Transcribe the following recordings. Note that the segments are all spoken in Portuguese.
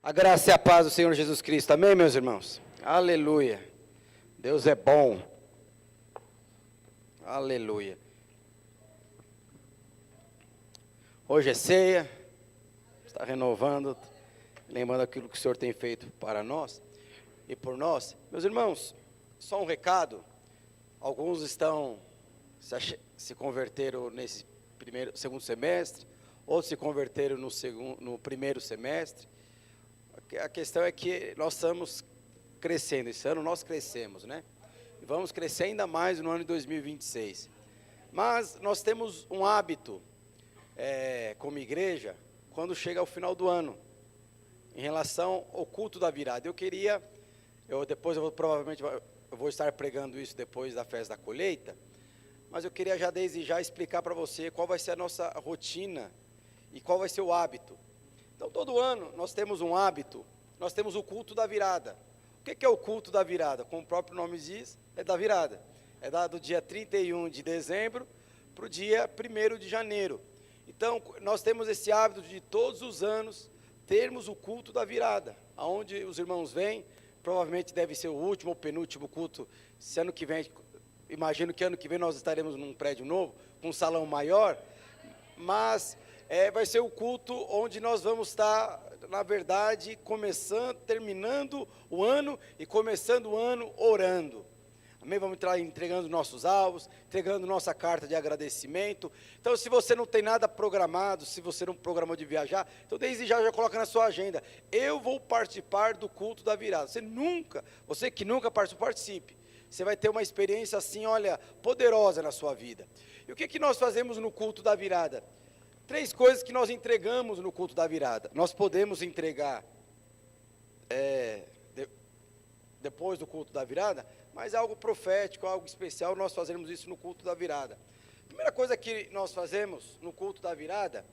A graça e a paz do Senhor Jesus Cristo. Amém, meus irmãos? Aleluia. Deus é bom. Aleluia. Hoje é ceia. Está renovando, lembrando aquilo que o Senhor tem feito para nós e por nós. Meus irmãos, só um recado. Alguns se converteram nesse segundo semestre, outros se converteram no primeiro semestre. A questão é que nós estamos crescendo, esse ano nós crescemos, né? E vamos crescer ainda mais no ano de 2026. Mas nós temos um hábito, como igreja, quando chega ao final do ano, em relação ao culto da virada. Provavelmente eu vou estar pregando isso depois da festa da colheita, mas eu queria já desde já explicar para você qual vai ser a nossa rotina e qual vai ser o hábito. Então, todo ano nós temos um hábito, nós temos o culto da virada. O que é o culto da virada? Como o próprio nome diz, é da virada. É do dia 31 de dezembro para o dia 1º de janeiro. Então, nós temos esse hábito de todos os anos termos o culto da virada, onde os irmãos vêm, provavelmente deve ser o último ou penúltimo culto, se ano que vem, imagino que ano que vem nós estaremos num prédio novo, com um salão maior, mas vai ser o culto onde nós vamos estar, na verdade, terminando o ano e começando o ano orando. Amém? Vamos estar entregando nossos alvos, entregando nossa carta de agradecimento. Então, se você não tem nada programado, se você não programou de viajar, então desde já coloca na sua agenda. Eu vou participar do culto da virada. Você que nunca participou, participe. Você vai ter uma experiência assim, olha, poderosa na sua vida. E o que nós fazemos no culto da virada? 3 coisas que nós entregamos no culto da virada. Nós podemos entregar depois do culto da virada, mas é algo profético, algo especial, nós fazemos isso no culto da virada. A primeira coisa que nós fazemos no culto da virada,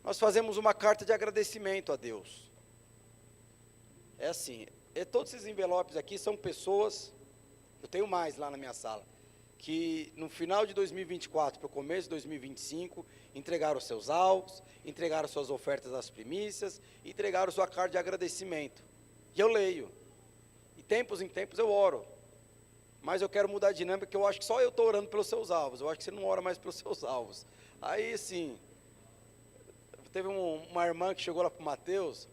nós fazemos uma carta de agradecimento a Deus. É assim, todos esses envelopes aqui são pessoas, eu tenho mais lá na minha sala, que no final de 2024 para o começo de 2025, entregaram os seus alvos, entregaram suas ofertas às primícias, entregaram sua carta de agradecimento. E eu leio. E tempos em tempos eu oro. Mas eu quero mudar a dinâmica, porque eu acho que só eu estou orando pelos seus alvos. Eu acho que você não ora mais pelos seus alvos. Aí, sim, teve uma irmã que chegou lá para o Mateus,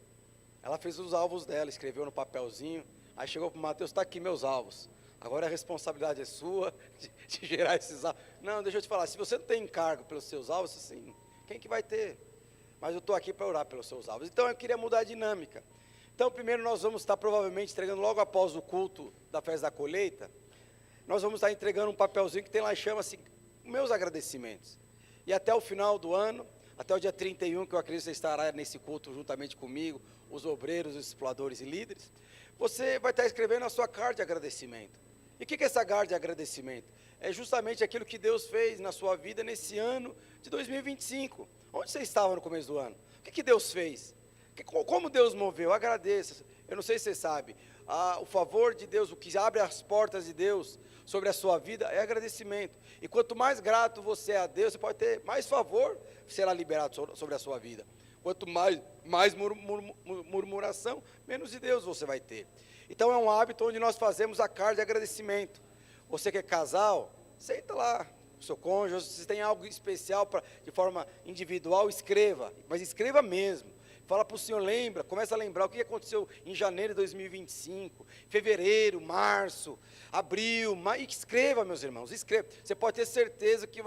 ela fez os alvos dela, escreveu no papelzinho, aí chegou para o Mateus, está aqui meus alvos. Agora a responsabilidade é sua de gerar esses alvos. Não, deixa eu te falar, se você não tem encargo pelos seus alvos, assim, quem que vai ter? Mas eu estou aqui para orar pelos seus alvos. Então eu queria mudar a dinâmica. Então primeiro nós vamos estar provavelmente entregando logo após o culto da festa da colheita, nós vamos estar entregando um papelzinho que tem lá, chama-se meus agradecimentos. E até o final do ano, até o dia 31, que eu acredito que você estará nesse culto juntamente comigo, os obreiros, os exploradores e líderes, você vai estar escrevendo a sua carta de agradecimento. E o que é essa carta de agradecimento? É justamente aquilo que Deus fez na sua vida nesse ano de 2025. Onde você estava no começo do ano? O que Deus fez? Como Deus moveu? Agradeça. Eu não sei se você sabe, o favor de Deus, o que abre as portas de Deus sobre a sua vida é agradecimento. E quanto mais grato você é a Deus, você pode ter mais favor será liberado sobre a sua vida. Quanto mais murmuração, menos de Deus você vai ter. Então é um hábito onde nós fazemos a carta de agradecimento. Você que é casal, senta lá com o seu cônjuge, se tem algo especial de forma individual, escreva, mas escreva mesmo. Fala para o Senhor, começa a lembrar o que aconteceu em janeiro de 2025, fevereiro, março, abril, e escreva, meus irmãos, escreva. Você pode ter certeza que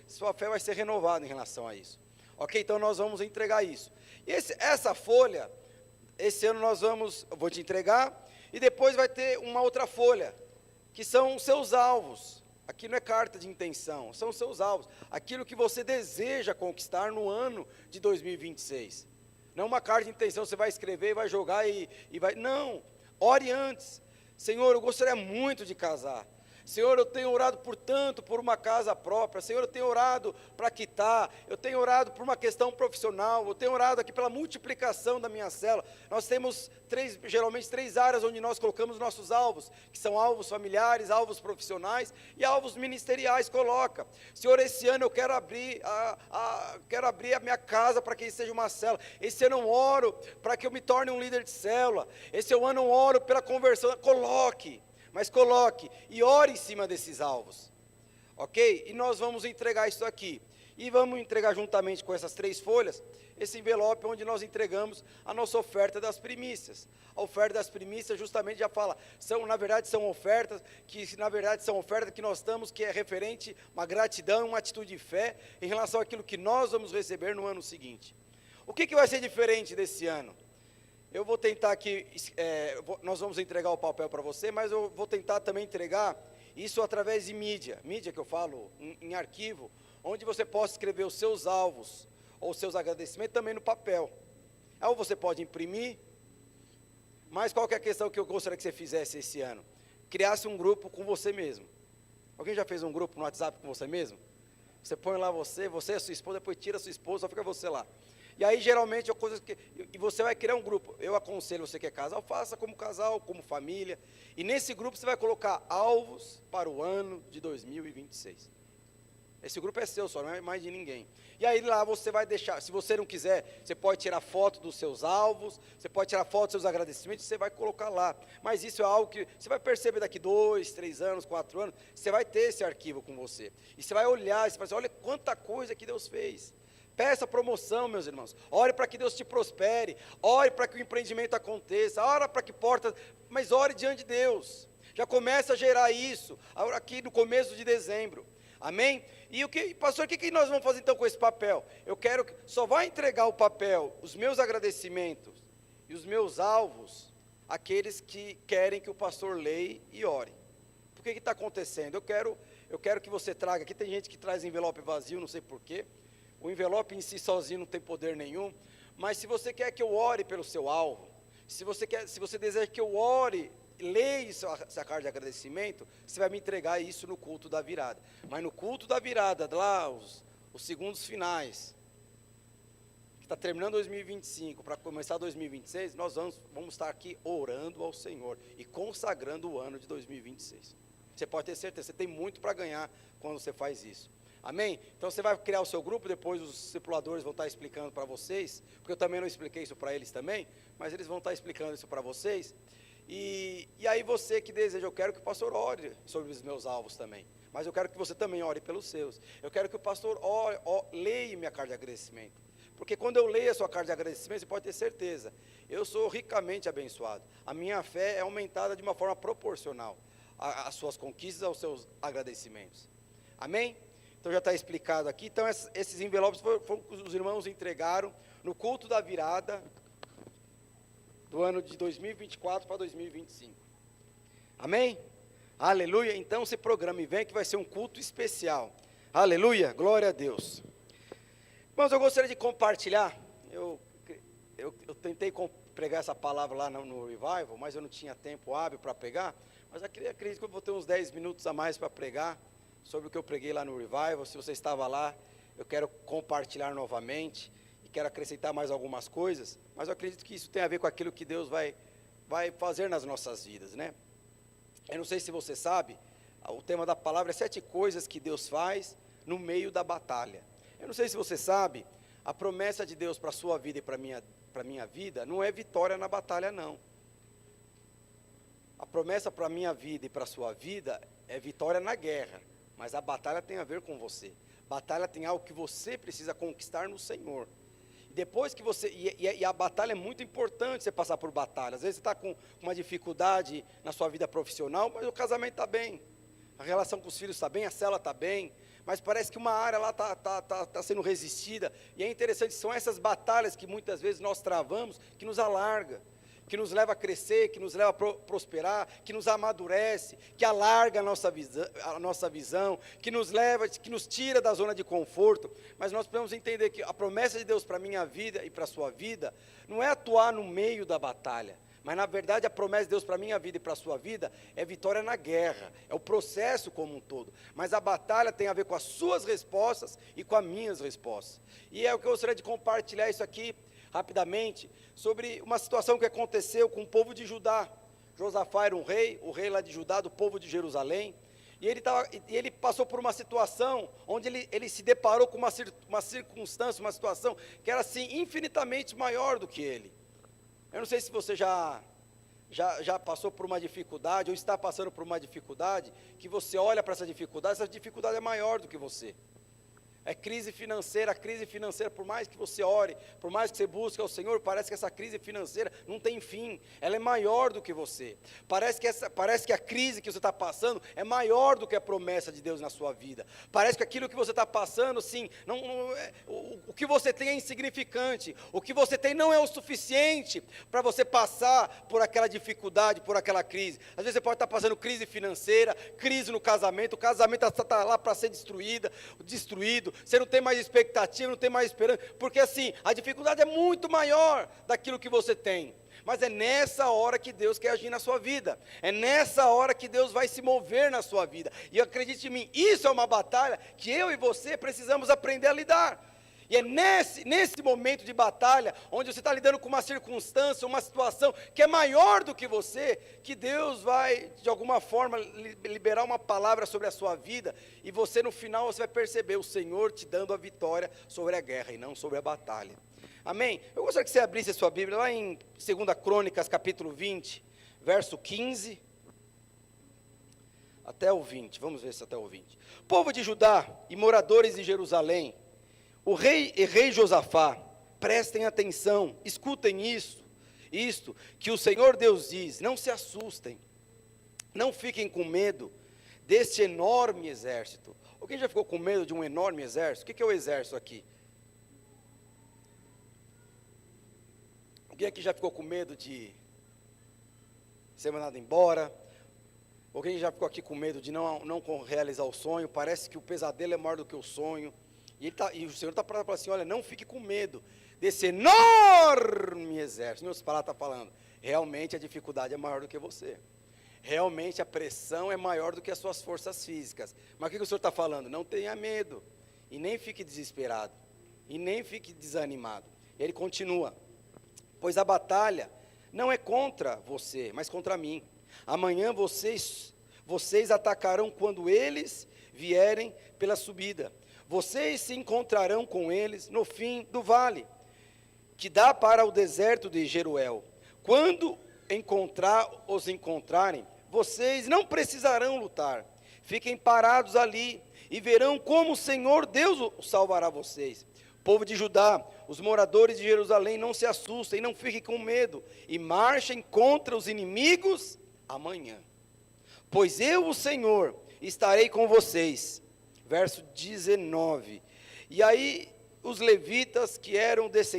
sua fé vai ser renovada em relação a isso. Ok, então nós vamos entregar isso. E essa folha, esse ano eu vou te entregar, e depois vai ter uma outra folha, que são os seus alvos. Aqui não é carta de intenção, são os seus alvos. Aquilo que você deseja conquistar no ano de 2026. Não uma carta de intenção, você vai escrever e vai jogar e vai... Não, ore antes. Senhor, eu gostaria muito de casar. Senhor, eu tenho orado por tanto, por uma casa própria. Senhor, eu tenho orado para quitar. Eu tenho orado por uma questão profissional. Eu tenho orado aqui pela multiplicação da minha célula. Nós temos geralmente três áreas onde nós colocamos nossos alvos, que são alvos familiares, alvos profissionais e alvos ministeriais. Coloca, Senhor, esse ano eu quero abrir a minha casa para que seja uma célula. Esse ano eu oro para que eu me torne um líder de célula. Esse ano eu oro pela conversão. Coloque e ore em cima desses alvos, ok? E nós vamos entregar isso aqui, e vamos entregar juntamente com essas 3 folhas, esse envelope onde nós entregamos a nossa oferta das primícias. A oferta das primícias justamente já fala, na verdade são ofertas que nós damos, que é referente a uma gratidão, uma atitude de fé, em relação àquilo que nós vamos receber no ano seguinte. O que vai ser diferente desse ano? Eu vou tentar aqui, nós vamos entregar o papel para você, mas eu vou tentar também entregar isso através de mídia que eu falo, em arquivo, onde você possa escrever os seus alvos, ou os seus agradecimentos também no papel. Ou você pode imprimir, mas qual que é a questão que eu gostaria que você fizesse esse ano? Criasse um grupo com você mesmo. Alguém já fez um grupo no WhatsApp com você mesmo? Você põe lá você e a sua esposa, depois tira a sua esposa, só fica você lá. E aí, geralmente, e você vai criar um grupo. Eu aconselho você que é casal, faça como casal, como família. E nesse grupo você vai colocar alvos para o ano de 2026. Esse grupo é seu só, não é mais de ninguém. E aí lá você vai deixar, se você não quiser, você pode tirar foto dos seus alvos, você pode tirar foto dos seus agradecimentos, você vai colocar lá. Mas isso é algo que você vai perceber daqui 2, 3 anos, 4 anos, você vai ter esse arquivo com você. E você vai olhar, você vai dizer, olha quanta coisa que Deus fez. Peça promoção, meus irmãos. Ore para que Deus te prospere. Ore para que o empreendimento aconteça. Ore para que portas... Mas ore diante de Deus. Já começa a gerar isso aqui no começo de dezembro. Amém? E pastor, o que nós vamos fazer então com esse papel? Eu quero que só vai entregar o papel, os meus agradecimentos e os meus alvos, aqueles que querem que o pastor leia e ore. Por que está acontecendo? Eu quero que você traga. Aqui tem gente que traz envelope vazio, não sei porquê. O envelope em si sozinho não tem poder nenhum, mas se você quer que eu ore pelo seu alvo, se você deseja que eu ore, leia essa carta de agradecimento, você vai me entregar isso no culto da virada. Mas no culto da virada, lá os segundos finais, que está terminando 2025, para começar 2026, nós vamos estar aqui orando ao Senhor e consagrando o ano de 2026. Você pode ter certeza, você tem muito para ganhar quando você faz isso. Amém? Então você vai criar o seu grupo, depois os discipuladores vão estar explicando para vocês, porque eu também não expliquei isso para eles também, mas eles vão estar explicando isso para vocês. E aí você que deseja, eu quero que o pastor ore sobre os meus alvos também, mas eu quero que você também ore pelos seus. Eu quero que o pastor leia minha carta de agradecimento, porque quando eu leio a sua carta de agradecimento, você pode ter certeza, eu sou ricamente abençoado. A minha fé é aumentada de uma forma proporcional às suas conquistas, aos seus agradecimentos. Amém? Então já está explicado aqui. Então esses envelopes foram que os irmãos entregaram no culto da virada do ano de 2024 para 2025. Amém? Aleluia. Então se programe e vem que vai ser um culto especial. Aleluia. Glória a Deus. Irmãos, eu gostaria de compartilhar. Eu tentei pregar essa palavra lá no Revival, mas eu não tinha tempo hábil para pregar. Mas acredito que eu vou ter uns 10 minutos a mais para pregar sobre o que eu preguei lá no Revival. Se você estava lá, eu quero compartilhar novamente e quero acrescentar mais algumas coisas, mas eu acredito que isso tem a ver com aquilo que Deus vai fazer nas nossas vidas, né? Eu não sei se você sabe, o tema da palavra é 7 coisas que Deus faz no meio da batalha. Eu não sei se você sabe, a promessa de Deus para a sua vida e para a minha vida não é vitória na batalha, não. A promessa para a minha vida e para a sua vida é vitória na guerra. Mas a batalha tem a ver com você. Batalha tem algo que você precisa conquistar no Senhor. E depois que você... E a batalha é muito importante você passar por batalha. Às vezes você está com uma dificuldade na sua vida profissional, mas o casamento está bem. A relação com os filhos está bem, a célula está bem. Mas parece que uma área lá está sendo resistida. E é interessante, são essas batalhas que muitas vezes nós travamos, que nos alarga, que nos leva a crescer, que nos leva a prosperar, que nos amadurece, que alarga a nossa visão, que nos tira da zona de conforto. Mas nós precisamos entender que a promessa de Deus para a minha vida e para a sua vida, não é atuar no meio da batalha, Mas na verdade a promessa de Deus para a minha vida e para a sua vida é vitória na guerra, é o processo como um todo. Mas a batalha tem a ver com as suas respostas e com as minhas respostas. E é o que eu gostaria de compartilhar isso aqui rapidamente, sobre uma situação que aconteceu com o povo de Judá. Josafá era um rei, o rei lá de Judá, do povo de Jerusalém. E ele passou por uma situação onde ele se deparou com uma circunstância, uma situação que era assim infinitamente maior do que ele. Eu não sei se você já passou por uma dificuldade, ou está passando por uma dificuldade, que você olha para essa dificuldade é maior do que você. É crise financeira, por mais que você ore, por mais que você busque ao Senhor, parece que essa crise financeira não tem fim, ela é maior do que você. Parece que a crise que você está passando é maior do que a promessa de Deus na sua vida. Parece que aquilo que você está passando, sim, o que você tem é insignificante, o que você tem não é o suficiente para você passar por aquela dificuldade, por aquela crise. Às vezes você pode estar passando crise financeira, crise no casamento, o casamento está lá para ser destruído, você não tem mais expectativa, não tem mais esperança, porque assim, a dificuldade é muito maior daquilo que você tem. Mas é nessa hora que Deus quer agir na sua vida, é nessa hora que Deus vai se mover na sua vida, e acredite em mim, isso é uma batalha que eu e você precisamos aprender a lidar. E é nesse momento de batalha, onde você está lidando com uma circunstância, uma situação que é maior do que você, que Deus vai, de alguma forma, liberar uma palavra sobre a sua vida, e você no final você vai perceber o Senhor te dando a vitória sobre a guerra e não sobre a batalha. Amém? Eu gostaria que você abrisse a sua Bíblia lá em 2 Crônicas, capítulo 20, verso 15 até o 20, vamos ver se até o 20. Povo de Judá e moradores de Jerusalém, o rei Josafá, prestem atenção, escutem isto que o Senhor Deus diz, não se assustem, não fiquem com medo deste enorme exército. Alguém já ficou com medo de um enorme exército? O que é o exército aqui? Alguém aqui já ficou com medo de ser mandado embora? Alguém já ficou aqui com medo de não realizar o sonho? Parece que o pesadelo é maior do que o sonho. E o Senhor está falando assim, olha, não fique com medo desse enorme exército. Meus palavras está falando, realmente a dificuldade é maior do que você. Realmente a pressão é maior do que as suas forças físicas. Mas o que o Senhor está falando? Não tenha medo, e nem fique desesperado, e nem fique desanimado. Ele continua, pois a batalha não é contra você, mas contra mim. Amanhã vocês atacarão quando eles vierem pela subida. Vocês se encontrarão com eles no fim do vale, que dá para o deserto de Jeruel. Quando os encontrarem, vocês não precisarão lutar. Fiquem parados ali e verão como o Senhor Deus salvará vocês. Povo de Judá, os moradores de Jerusalém, não se assustem, não fiquem com medo, e marchem contra os inimigos amanhã. Pois eu, o Senhor, estarei com vocês. Verso 19, e aí os levitas que eram verso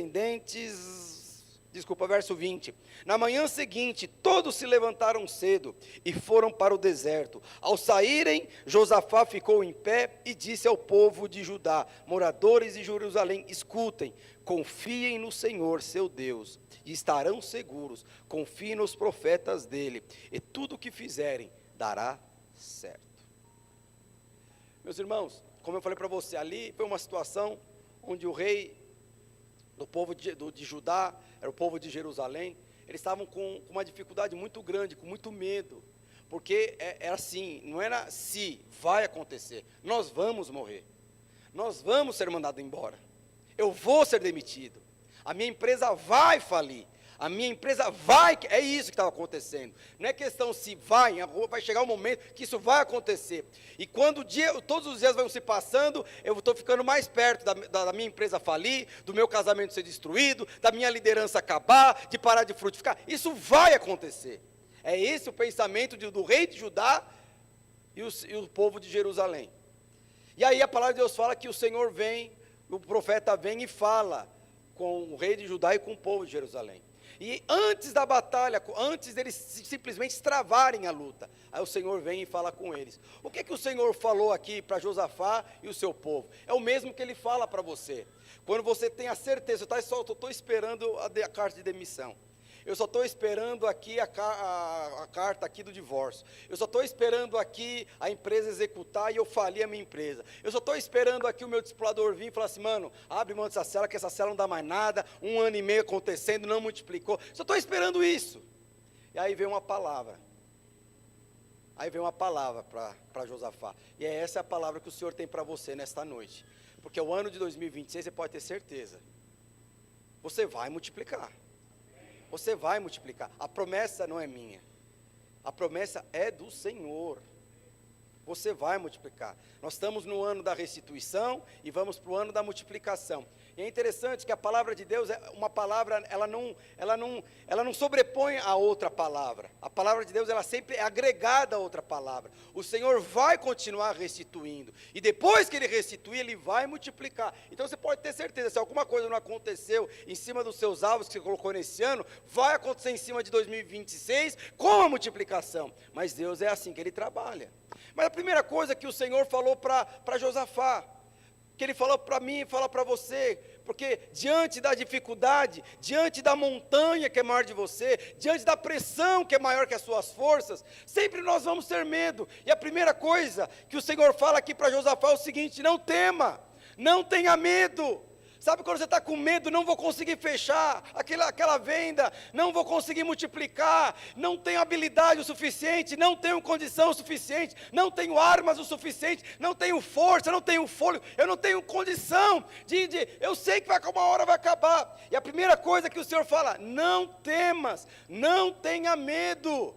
20, na manhã seguinte, todos se levantaram cedo e foram para o deserto. Ao saírem, Josafá ficou em pé e disse ao povo de Judá, moradores de Jerusalém, escutem, confiem no Senhor, seu Deus, e estarão seguros, confiem nos profetas dele, e tudo o que fizerem dará certo. Meus irmãos, como eu falei para você, ali foi uma situação onde o rei do povo de Judá, era o povo de Jerusalém, eles estavam com uma dificuldade muito grande, com muito medo, porque era assim, não era se vai acontecer, nós vamos morrer, nós vamos ser mandados embora, eu vou ser demitido, a minha empresa vai falir, a minha empresa vai, é isso que estava acontecendo, não é questão se vai chegar um momento que isso vai acontecer, e quando todos os dias vão se passando, eu estou ficando mais perto da minha empresa falir, do meu casamento ser destruído, da minha liderança acabar, de parar de frutificar, isso vai acontecer, é esse o pensamento do rei de Judá e o povo de Jerusalém, e aí a palavra de Deus fala que o Senhor vem, o profeta vem e fala com o rei de Judá e com o povo de Jerusalém. E antes da batalha, antes deles simplesmente travarem a luta, aí o Senhor vem e fala com eles. O que o Senhor falou aqui para Josafá e o seu povo? É o mesmo que ele fala para você. Quando você tem a certeza, eu estou esperando a carta de demissão. Eu só estou esperando aqui a carta aqui do divórcio. Eu só estou esperando aqui a empresa executar e eu falir a minha empresa. Eu só estou esperando aqui o meu discipulador vir e falar assim, mano, abre mão dessa célula, que essa célula não dá mais nada, 1 ano e meio acontecendo, não multiplicou. Só estou esperando isso. E aí vem uma palavra. Aí vem uma palavra para Josafá. E essa é a palavra que o Senhor tem para você nesta noite. Porque o ano de 2026, você pode ter certeza. Você vai multiplicar. Você vai multiplicar. A promessa não é minha. A promessa é do Senhor. Você vai multiplicar. Nós estamos no ano da restituição e vamos para o ano da multiplicação. E é interessante que a palavra de Deus é uma palavra, ela não sobrepõe a outra palavra. A palavra de Deus, ela sempre é agregada a outra palavra. O Senhor vai continuar restituindo. E depois que Ele restituir, Ele vai multiplicar. Então você pode ter certeza, se alguma coisa não aconteceu em cima dos seus alvos que você colocou nesse ano, vai acontecer em cima de 2026 com a multiplicação. Mas Deus é assim que Ele trabalha. Mas a primeira coisa que o Senhor falou para Josafá, que Ele falou para mim e fala para você, porque diante da dificuldade, diante da montanha que é maior de você, diante da pressão que é maior que as suas forças, sempre nós vamos ter medo. E a primeira coisa que o Senhor fala aqui para Josafá é o seguinte: não tema, não tenha medo. Sabe quando você está com medo, não vou conseguir fechar aquela venda, não vou conseguir multiplicar, não tenho habilidade o suficiente, não tenho condição o suficiente, não tenho armas o suficiente, não tenho força, não tenho fôlego, eu não tenho condição eu sei que uma hora vai acabar. E a primeira coisa que o Senhor fala: não temas, não tenha medo.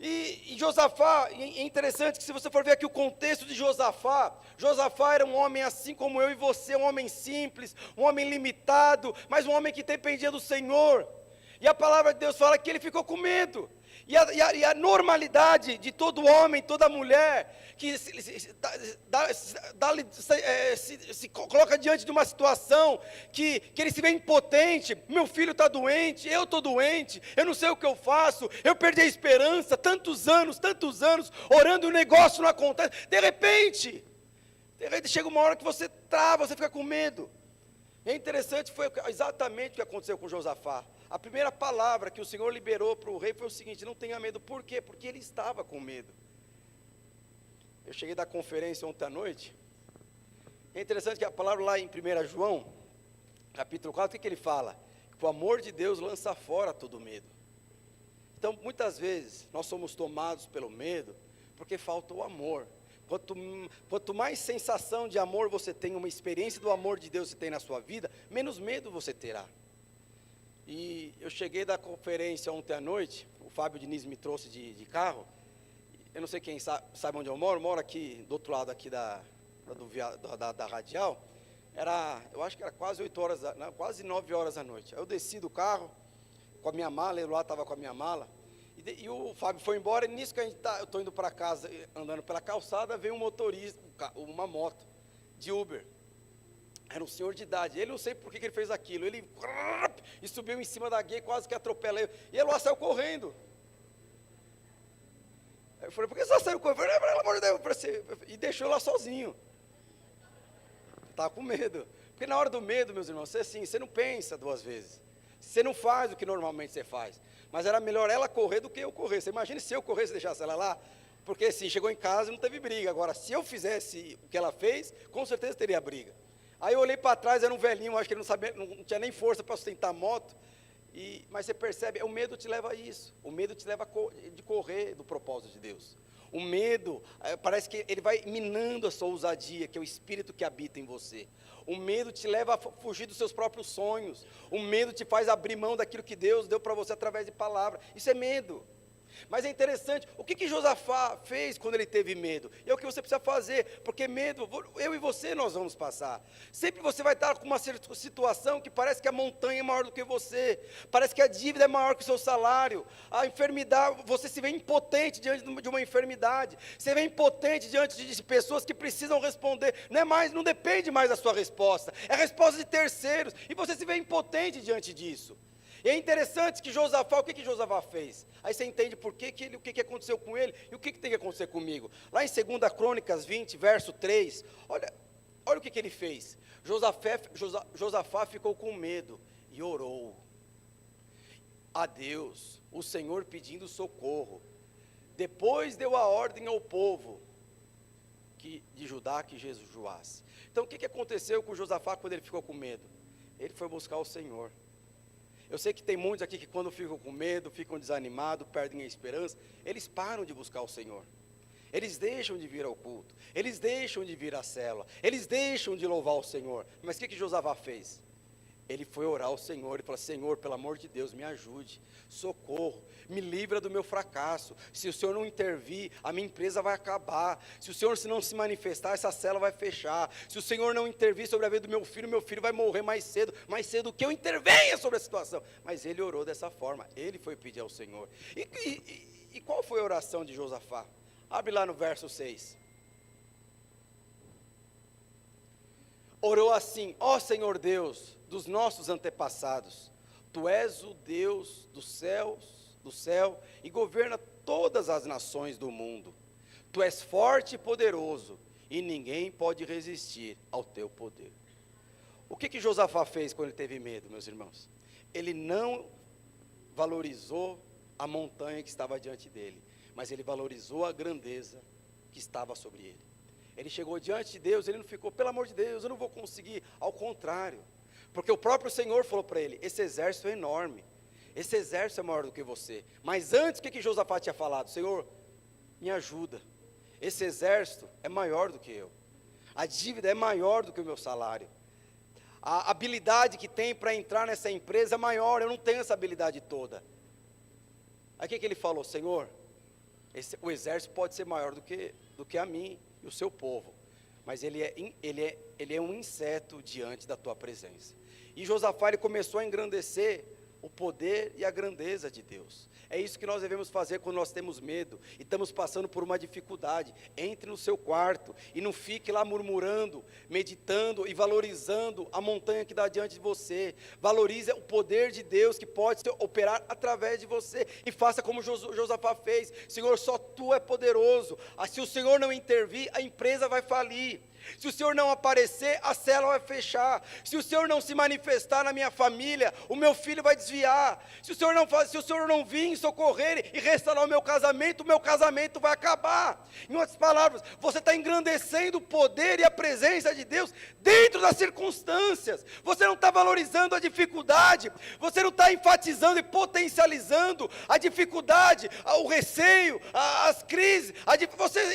E Josafá, é interessante que se você for ver aqui o contexto de Josafá era um homem assim como eu e você, um homem simples, um homem limitado, mas um homem que dependia do Senhor. E a palavra de Deus fala que ele ficou com medo. E a normalidade de todo homem, toda mulher, que se coloca diante de uma situação que ele se vê impotente, meu filho está doente, eu estou doente, eu não sei o que eu faço, eu perdi a esperança, tantos anos, orando e o negócio não acontece. De repente chega uma hora que você trava, você fica com medo. É interessante, foi exatamente o que aconteceu com Josafá. A primeira palavra que o Senhor liberou para o rei foi o seguinte: não tenha medo. Por quê? Porque ele estava com medo. Eu cheguei da conferência ontem à noite. É interessante que a palavra lá em 1 João, capítulo 4, o que ele fala? Que o amor de Deus lança fora todo medo. Então, muitas vezes, nós somos tomados pelo medo, porque falta o amor. Quanto mais sensação de amor você tem, uma experiência do amor de Deus você tem na sua vida, menos medo você terá. E eu cheguei da conferência ontem à noite, o Fábio Diniz me trouxe de carro, eu não sei quem sabe onde eu moro aqui do outro lado aqui da radial, eu acho que era quase 8 horas, não, quase 9 horas da noite. Aí eu desci do carro, com a minha mala, ele lá estava com a minha mala, e o Fábio foi embora, e nisso que eu estou indo para casa, andando pela calçada, veio um motorista, uma moto de Uber. Era um senhor de idade. Ele, não sei por que ele fez aquilo. Ele subiu em cima da guia, quase que atropela eu. E ele lá saiu correndo. Eu falei: por que você saiu correndo? Eu falei: pelo amor de Deus. E deixou lá sozinho. Estava com medo. Porque na hora do medo, meus irmãos, você não pensa 2 vezes. Você não faz o que normalmente você faz. Mas era melhor ela correr do que eu correr. Você imagina se eu corresse e deixasse ela lá? Porque assim, chegou em casa e não teve briga. Agora, se eu fizesse o que ela fez, com certeza teria briga. Aí eu olhei para trás, era um velhinho, acho que ele não tinha nem força para sustentar a moto. Mas você percebe, o medo te leva a isso. O medo te leva de correr do propósito de Deus. O medo, parece que ele vai minando a sua ousadia, que é o espírito que habita em você. O medo te leva a fugir dos seus próprios sonhos. O medo te faz abrir mão daquilo que Deus deu para você através de palavra. Isso é medo. Mas é interessante, o que Josafá fez quando ele teve medo? É o que você precisa fazer, porque medo, eu e você nós vamos passar. Sempre você vai estar com uma situação que parece que a montanha é maior do que você, parece que a dívida é maior que o seu salário, a enfermidade, você se vê impotente diante de uma enfermidade, você vê impotente diante de pessoas que precisam responder, não depende mais da sua resposta, é a resposta de terceiros, e você se vê impotente diante disso. E é interessante que o que Josafá fez? Aí você entende o que aconteceu com ele e o que tem que acontecer comigo. Lá em 2 Crônicas 20, verso 3, olha o que ele fez. Josafá ficou com medo e orou. a Deus, o Senhor pedindo socorro. Depois deu a ordem ao povo de Judá que jejuasse. Então o que aconteceu com Josafá quando ele ficou com medo? Ele foi buscar o Senhor. Eu sei que tem muitos aqui que quando ficam com medo, ficam desanimados, perdem a esperança, eles param de buscar o Senhor. Eles deixam de vir ao culto, eles deixam de vir à célula, eles deixam de louvar o Senhor. Mas o que Josafá fez? Ele foi orar ao Senhor e falou: Senhor, pelo amor de Deus, me ajude, socorro, me livra do meu fracasso. Se o Senhor não intervir, a minha empresa vai acabar. Se o Senhor não se manifestar, essa célula vai fechar. Se o Senhor não intervir sobre a vida do meu filho vai morrer mais cedo que eu intervenha sobre a situação. Mas ele orou dessa forma, ele foi pedir ao Senhor. E qual foi a oração de Josafá? Abre lá no verso 6. Orou assim: ó Senhor Deus dos nossos antepassados, Tu és o Deus do céu e governa todas as nações do mundo. Tu és forte e poderoso e ninguém pode resistir ao Teu poder. O que Josafá fez quando ele teve medo, meus irmãos? Ele não valorizou a montanha que estava diante dele, mas ele valorizou a grandeza que estava sobre ele. Ele chegou diante de Deus, ele não ficou: pelo amor de Deus, eu não vou conseguir. Ao contrário, porque o próprio Senhor falou para ele: esse exército é enorme, esse exército é maior do que você. Mas antes, o que Josafá tinha falado? Senhor, me ajuda, esse exército é maior do que eu, a dívida é maior do que o meu salário, a habilidade que tem para entrar nessa empresa é maior, eu não tenho essa habilidade toda. Aí o que ele falou? Senhor, o exército pode ser maior do que a mim e o seu povo, mas ele é um inseto diante da tua presença. E Josafá, ele começou a engrandecer o poder e a grandeza de Deus. É isso que nós devemos fazer quando nós temos medo e estamos passando por uma dificuldade. Entre no seu quarto e não fique lá murmurando, meditando e valorizando a montanha que dá diante de você. Valorize o poder de Deus que pode operar através de você, e faça como Josafá fez. Senhor, só Tu é poderoso. Se o Senhor não intervir, a empresa vai falir. Se o Senhor não aparecer, a célula vai fechar. Se o Senhor não se manifestar na minha família, o meu filho vai desviar. Se o Senhor não vir socorrer e restaurar o meu casamento vai acabar. Em outras palavras, você está engrandecendo o poder e a presença de Deus dentro das circunstâncias. Você não está valorizando a dificuldade, você não está enfatizando e potencializando a dificuldade, o receio, as crises.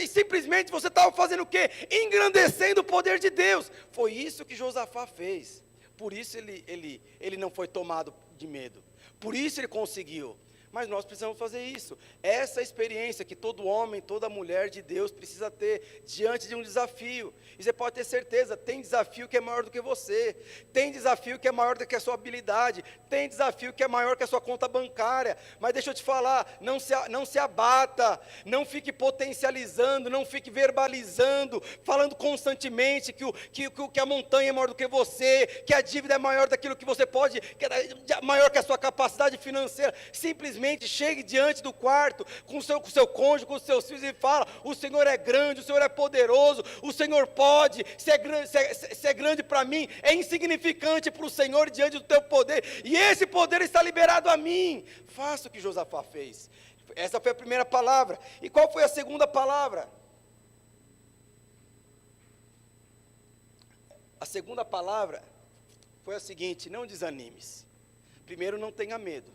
Simplesmente você estava fazendo o quê? Engrandecendo o poder de Deus. Foi isso que Josafá fez. Por isso ele não foi tomado de medo. Por isso ele conseguiu. Mas nós precisamos fazer isso. Essa experiência que todo homem, toda mulher de Deus precisa ter diante de um desafio. E você pode ter certeza, tem desafio que é maior do que você. Tem desafio que é maior do que a sua habilidade. Tem desafio que é maior que a sua conta bancária. Mas deixa eu te falar, não se abata, não fique potencializando, não fique verbalizando, falando constantemente que a montanha é maior do que você, que a dívida é maior daquilo que você pode, que é maior que a sua capacidade financeira. Simplesmente chegue diante do quarto com o seu cônjuge, com os seus filhos, e fala: o Senhor é grande, o Senhor é poderoso, o Senhor pode. Se é grande para mim, é insignificante para o Senhor diante do teu poder, e esse poder está liberado a mim. Faça o que Josafá fez. Essa foi a primeira palavra. E qual foi a segunda palavra? A segunda palavra foi a seguinte: não desanimes. Primeiro, não tenha medo,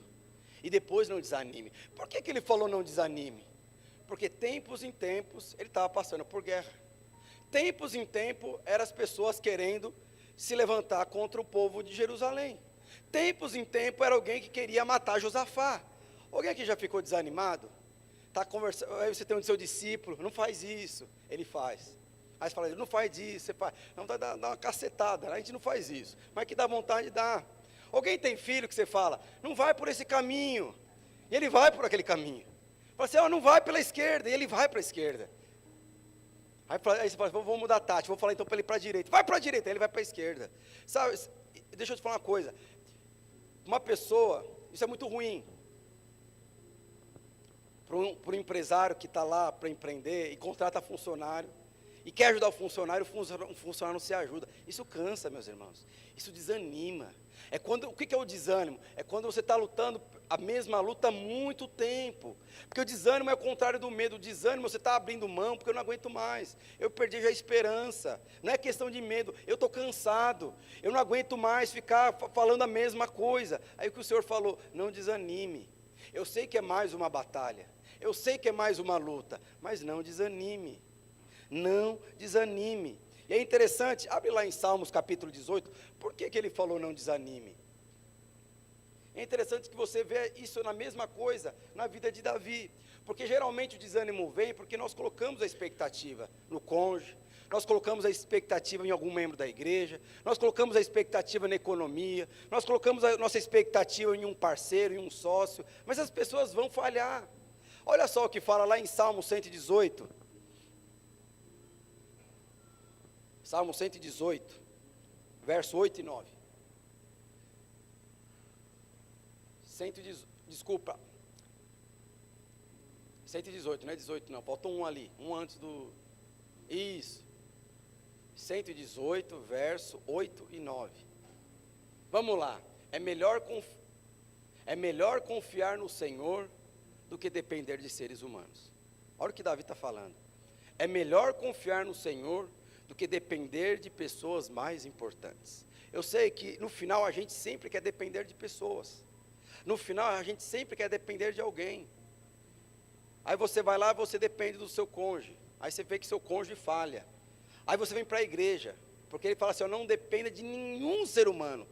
e depois não desanime. Por que ele falou não desanime? Porque tempos em tempos ele estava passando por guerra. Tempos em tempos eram as pessoas querendo se levantar contra o povo de Jerusalém. Tempos em tempos era alguém que queria matar Josafá. Alguém aqui já ficou desanimado? Está conversando, aí você tem um seu discípulo: não faz isso. Ele faz. Aí você fala: não faz isso, você faz. Não, dá uma cacetada, a gente não faz isso. Mas que dá vontade de dar. Alguém tem filho que você fala: não vai por esse caminho, e ele vai por aquele caminho. Fala assim: não vai pela esquerda, e ele vai para a esquerda. Aí você fala: vamos mudar a tática, vou falar então para ele ir para a direita. Vai para a direita, aí ele vai para a esquerda. Sabe, deixa eu te falar uma coisa. Uma pessoa, isso é muito ruim para um empresário que está lá para empreender e contrata funcionário, e quer ajudar o funcionário não se ajuda. Isso cansa, meus irmãos, isso desanima. O que é o desânimo? É quando você está lutando a mesma luta há muito tempo. Porque o desânimo é o contrário do medo. O desânimo você está abrindo mão, porque eu não aguento mais. Eu perdi já a esperança. Não é questão de medo. Eu estou cansado. Eu não aguento mais ficar falando a mesma coisa. Aí o que o Senhor falou, não desanime. Eu sei que é mais uma batalha. Eu sei que é mais uma luta. Mas não desanime. Não desanime. E é interessante, abre lá em Salmos capítulo 18, por que ele falou não desanime? É interessante que você vê isso na mesma coisa na vida de Davi, porque geralmente o desânimo vem porque nós colocamos a expectativa no cônjuge, nós colocamos a expectativa em algum membro da igreja, nós colocamos a expectativa na economia, nós colocamos a nossa expectativa em um parceiro, em um sócio, mas as pessoas vão falhar. Olha só o que fala lá em Salmo 118, Salmo 118, verso 8 e 9. Desculpa. 118, não é 18 não, falta um ali, um antes do... Isso. 118, verso 8 e 9. Vamos lá. É melhor confiar no Senhor do que depender de seres humanos. Olha o que Davi está falando. É melhor confiar no Senhor do que depender de pessoas mais importantes. Eu sei que no final a gente sempre quer depender de pessoas. No final a gente sempre quer depender de alguém. Aí você vai lá, você depende do seu cônjuge. Aí você vê que seu cônjuge falha. Aí você vem para a igreja, porque ele fala assim, eu não dependo de nenhum ser humano.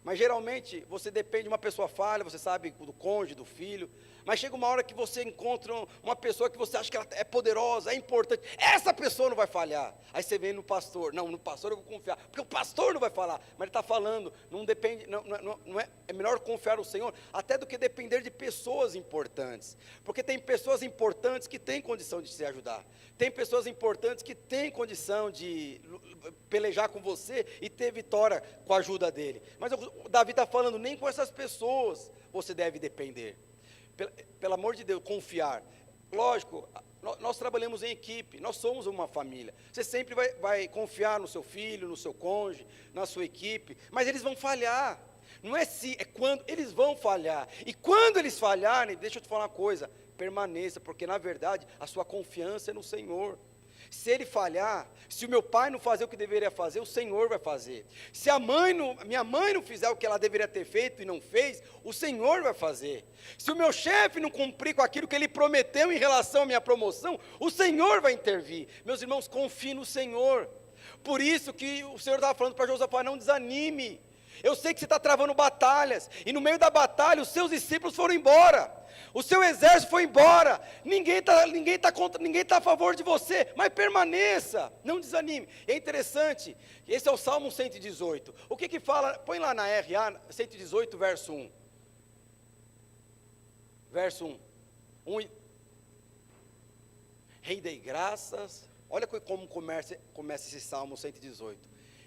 Mas geralmente você depende de uma pessoa falha, você sabe do cônjuge, do filho. Mas chega uma hora que você encontra uma pessoa que você acha que ela é poderosa, é importante. Essa pessoa não vai falhar. Aí você vem no pastor. Não, no pastor eu vou confiar. Porque o pastor não vai falar. Mas ele está falando, não depende, é melhor confiar no Senhor, até do que depender de pessoas importantes. Porque tem pessoas importantes que têm condição de te ajudar. Tem pessoas importantes que têm condição de pelejar com você e ter vitória com a ajuda dele. Mas o Davi está falando, nem com essas pessoas você deve depender. Pelo amor de Deus, confiar. Lógico, nós trabalhamos em equipe, nós somos uma família. Você sempre vai confiar no seu filho, no seu cônjuge, na sua equipe, mas eles vão falhar. Não é se, é quando eles vão falhar. E quando eles falharem, deixa eu te falar uma coisa, permaneça, porque na verdade a sua confiança é no Senhor. Se ele falhar, se o meu pai não fazer o que deveria fazer, o Senhor vai fazer. Se minha mãe não fizer o que ela deveria ter feito e não fez, o Senhor vai fazer. Se o meu chefe não cumprir com aquilo que ele prometeu em relação à minha promoção, o Senhor vai intervir. Meus irmãos, confie no Senhor. Por isso que o Senhor estava falando para Josafá, não desanime. Eu sei que você está travando batalhas, e no meio da batalha os seus discípulos foram embora. O seu exército foi embora, ninguém está a favor de você, mas permaneça, não desanime. É interessante, esse é o Salmo 118, o que fala, põe lá na RA, 118 verso 1, rendei graças, olha como começa esse Salmo 118,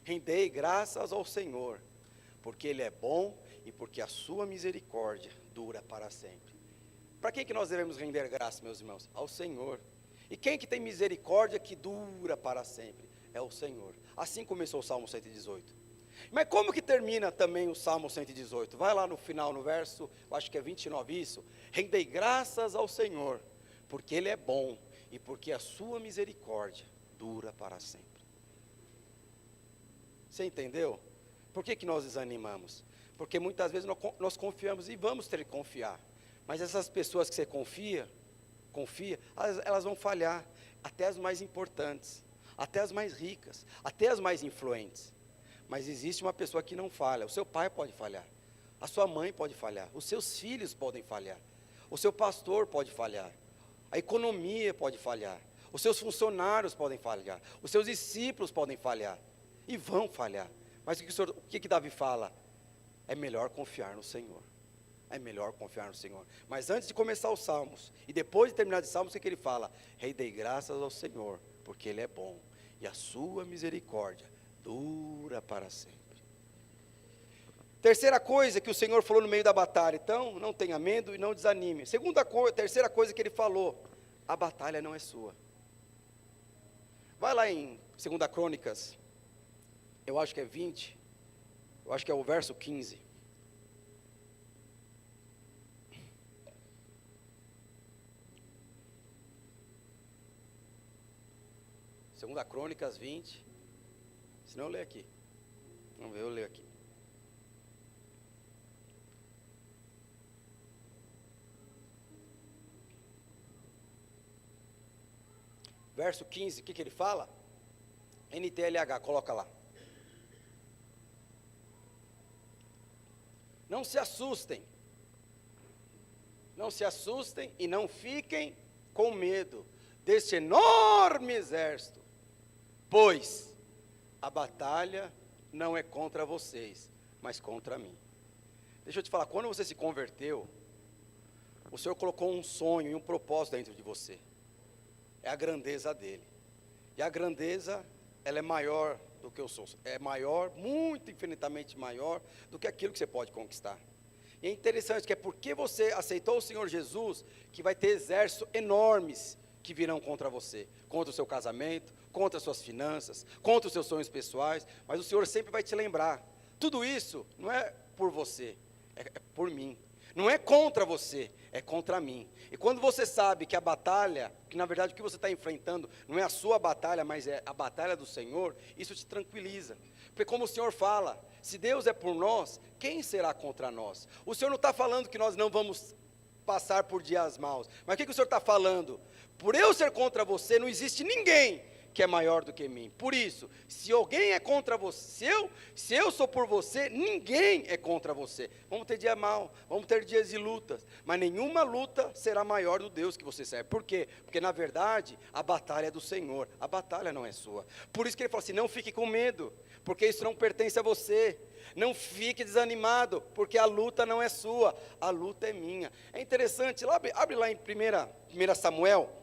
rendei graças ao Senhor, porque Ele é bom e porque a sua misericórdia dura para sempre. Para quem que nós devemos render graça, meus irmãos? Ao Senhor. E quem que tem misericórdia que dura para sempre? É o Senhor. Assim começou o Salmo 118. Mas como que termina também o Salmo 118? Vai lá no final, no verso, eu acho que é 29 isso. Rendei graças ao Senhor, porque Ele é bom e porque a sua misericórdia dura para sempre. Você entendeu? Por que nós desanimamos? Porque muitas vezes nós confiamos e vamos ter que confiar. Mas essas pessoas que você confia, elas vão falhar, até as mais importantes, até as mais ricas, até as mais influentes. Mas existe uma pessoa que não falha, o seu pai pode falhar, a sua mãe pode falhar, os seus filhos podem falhar, o seu pastor pode falhar, a economia pode falhar, os seus funcionários podem falhar, os seus discípulos podem falhar, e vão falhar. Mas o que Davi fala? É melhor confiar no Senhor. É melhor confiar no Senhor. Mas antes de começar os salmos, e depois de terminar de salmos, o que ele fala? Rendei graças ao Senhor, porque Ele é bom, e a sua misericórdia dura para sempre. Terceira coisa que o Senhor falou no meio da batalha, então, não tenha medo e não desanime. Terceira coisa que Ele falou, a batalha não é sua. Vai lá em 2 Crônicas, eu acho que é 20, Eu acho que é o verso 15. Segunda Crônicas 20. Senão eu leio aqui. Vamos ver, eu leio aqui. Verso 15, o que ele fala? NTLH, coloca lá. Não se assustem. Não se assustem e não fiquem com medo deste enorme exército, pois a batalha não é contra vocês, mas contra mim. Deixa eu te falar, quando você se converteu, o Senhor colocou um sonho e um propósito dentro de você. É a grandeza dele. E a grandeza, ela é maior do que eu sou. É maior, muito infinitamente maior do que aquilo que você pode conquistar. E é interessante que é porque você aceitou o Senhor Jesus, que vai ter exércitos enormes que virão contra você. Contra o seu casamento, contra as suas finanças, contra os seus sonhos pessoais. Mas o Senhor sempre vai te lembrar. Tudo isso não é por você, é por mim. Não é contra você, é contra mim. E quando você sabe que a batalha, que na verdade o que você está enfrentando não é a sua batalha, mas é a batalha do Senhor, isso te tranquiliza. Porque como o Senhor fala, se Deus é por nós, quem será contra nós? O Senhor não está falando que nós não vamos passar por dias maus. Mas o que o Senhor está falando? Por eu ser contra você, não existe ninguém que é maior do que mim. Por isso, se alguém é contra você, se eu sou por você, ninguém é contra você. Vamos ter dia mau, vamos ter dias de lutas, mas nenhuma luta será maior do Deus que você serve. Por quê? Porque na verdade, a batalha é do Senhor, a batalha não é sua. Por isso que ele fala assim, não fique com medo, porque isso não pertence a você. Não fique desanimado, porque a luta não é sua, a luta é minha. É interessante, abre lá em 1 Samuel,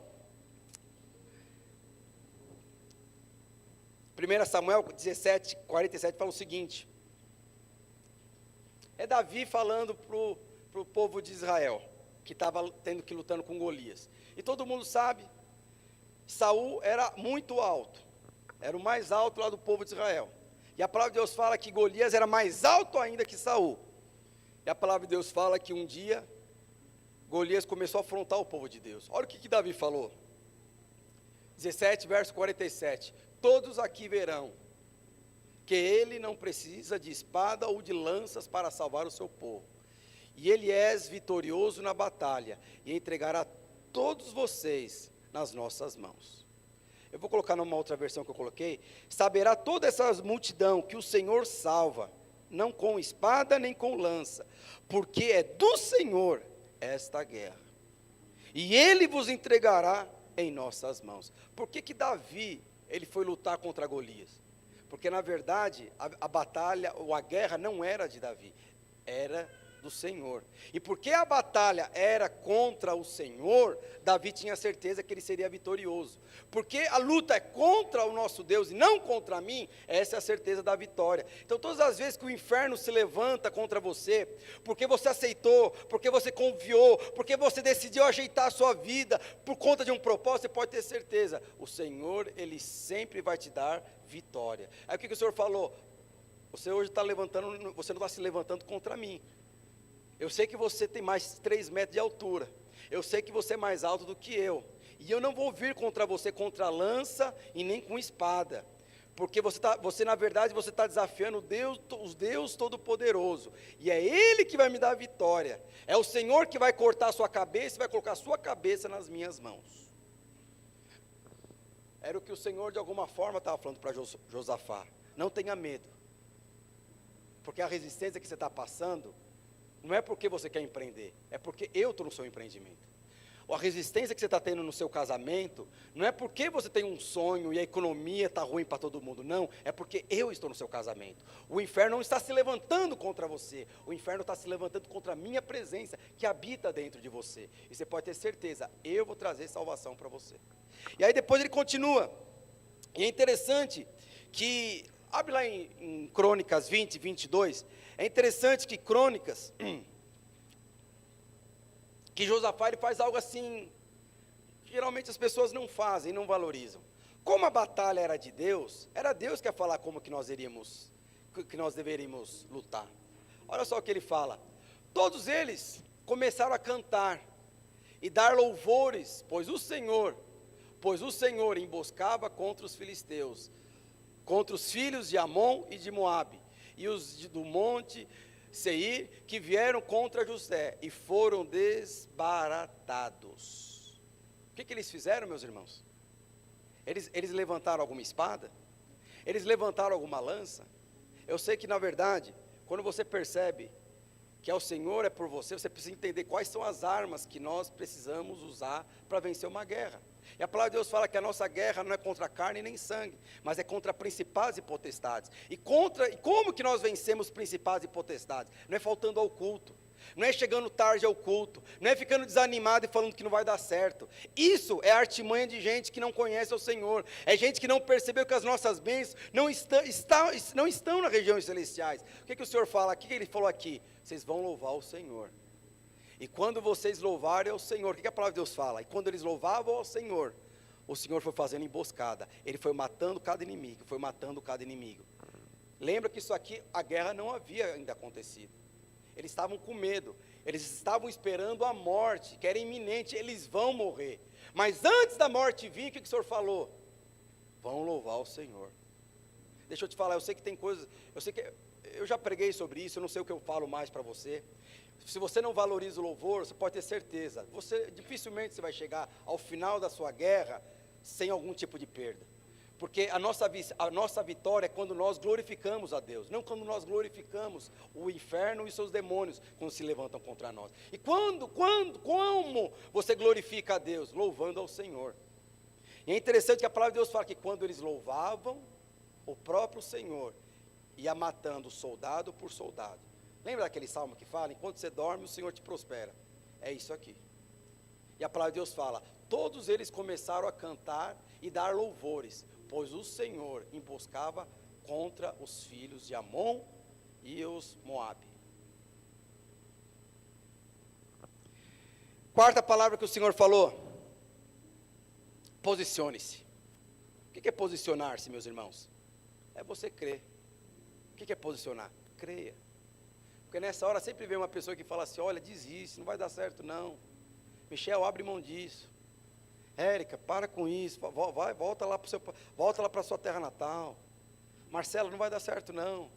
1 Samuel 17, 47 fala o seguinte, é Davi falando para o povo de Israel, que estava tendo que lutando com Golias, e todo mundo sabe, Saul era muito alto, era o mais alto lá do povo de Israel, e a palavra de Deus fala que Golias era mais alto ainda que Saul, e a palavra de Deus fala que um dia, Golias começou a afrontar o povo de Deus. Olha o que Davi falou, 17 verso 47, todos aqui verão que ele não precisa de espada ou de lanças para salvar o seu povo. E ele é vitorioso na batalha e entregará todos vocês nas nossas mãos. Eu vou colocar numa outra versão que eu coloquei. Saberá toda essa multidão que o Senhor salva, não com espada nem com lança, porque é do Senhor esta guerra. E ele vos entregará em nossas mãos. Por que Davi ele foi lutar contra Golias? Porque na verdade a batalha ou a guerra não era de Davi, era do Senhor. E porque a batalha era contra o Senhor, Davi tinha certeza que ele seria vitorioso. Porque a luta é contra o nosso Deus e não contra mim, essa é a certeza da vitória. Então todas as vezes que o inferno se levanta contra você, porque você aceitou, porque você confiou, porque você decidiu ajeitar a sua vida por conta de um propósito, você pode ter certeza, o Senhor, ele sempre vai te dar vitória. Aí o que o Senhor falou? Você hoje está levantando, você não está se levantando contra mim. Eu sei que você tem mais 3 metros de altura. Eu sei que você é mais alto do que eu. E eu não vou vir contra você contra lança e nem com espada. Porque você na verdade, você está desafiando o Deus Todo-Poderoso. E é Ele que vai me dar a vitória. É o Senhor que vai cortar a sua cabeça e vai colocar a sua cabeça nas minhas mãos. Era o que o Senhor de alguma forma estava falando para Josafá. Não tenha medo. Porque a resistência que você está passando não é porque você quer empreender, é porque eu estou no seu empreendimento. Ou a resistência que você está tendo no seu casamento, não é porque você tem um sonho e a economia está ruim para todo mundo, não, é porque eu estou no seu casamento. O inferno não está se levantando contra você, o inferno está se levantando contra a minha presença, que habita dentro de você. E você pode ter certeza, eu vou trazer salvação para você. E aí depois ele continua, e é interessante que, abre lá em Crônicas 20, 22, é interessante que Crônicas, que Josafá ele faz algo assim, que geralmente as pessoas não fazem, não valorizam. Como a batalha era de Deus, era Deus que ia falar como que nós iríamos, que nós deveríamos lutar. Olha só o que ele fala. Todos eles começaram a cantar e dar louvores, pois o Senhor emboscava contra os filisteus, contra os filhos de Amon e de Moabe, e os do monte Seir, que vieram contra José, e foram desbaratados. O que eles fizeram, meus irmãos? Eles levantaram alguma espada? Eles levantaram alguma lança? Eu sei que, na verdade, quando você percebe que o Senhor é por você, você precisa entender quais são as armas que nós precisamos usar para vencer uma guerra. E a palavra de Deus fala que a nossa guerra não é contra carne nem sangue, mas é contra principados e potestades. E como que nós vencemos principados e potestades? Não é faltando ao culto, não é chegando tarde ao culto, não é ficando desanimado e falando que não vai dar certo. Isso é artimanha de gente que não conhece o Senhor, é gente que não percebeu que as nossas bênçãos não estão nas regiões celestiais. O que o Senhor fala? O que ele falou aqui? Vocês vão louvar o Senhor. E quando vocês louvarem ao Senhor, o que a palavra de Deus fala? E quando eles louvavam ao Senhor, o Senhor foi fazendo emboscada, Ele foi matando cada inimigo, Lembra que isso aqui, a guerra não havia ainda acontecido. Eles estavam com medo, eles estavam esperando a morte, que era iminente, eles vão morrer. Mas antes da morte vir, o que o Senhor falou? Vão louvar o Senhor. Deixa eu te falar, eu sei que tem coisas, eu já preguei sobre isso, eu não sei o que eu falo mais para você. Se você não valoriza o louvor, você pode ter certeza, dificilmente você vai chegar ao final da sua guerra sem algum tipo de perda. Porque a nossa vitória é quando nós glorificamos a Deus, não quando nós glorificamos o inferno e seus demônios, quando se levantam contra nós. E como você glorifica a Deus? Louvando ao Senhor. E é interessante que a palavra de Deus fala que quando eles louvavam, o próprio Senhor ia matando soldado por soldado. Lembra daquele salmo que fala, enquanto você dorme, o Senhor te prospera? É isso aqui. E a palavra de Deus fala, todos eles começaram a cantar e dar louvores, pois o Senhor emboscava contra os filhos de Amon e os Moabe. Quarta palavra que o Senhor falou, posicione-se. O que é posicionar-se, meus irmãos? É você crer. O que é posicionar? Creia. Porque nessa hora sempre vem uma pessoa que fala assim, olha, desiste, não vai dar certo não. Michel, abre mão disso. Érica, para com isso, volta lá para a sua terra natal. Marcelo, não vai dar certo não.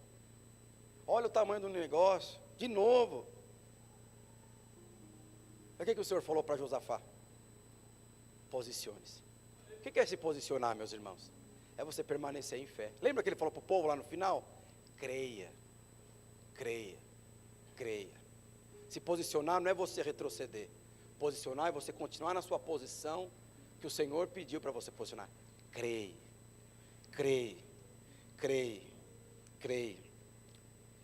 Olha o tamanho do negócio, de novo. O que o Senhor falou para Josafá? Posicione-se. O que é se posicionar, meus irmãos? É você permanecer em fé. Lembra que ele falou para o povo lá no final? Creia, creia, creia. Se posicionar não é você retroceder. Posicionar é você continuar na sua posição que o Senhor pediu para você posicionar. Creia, creia, creia, creia.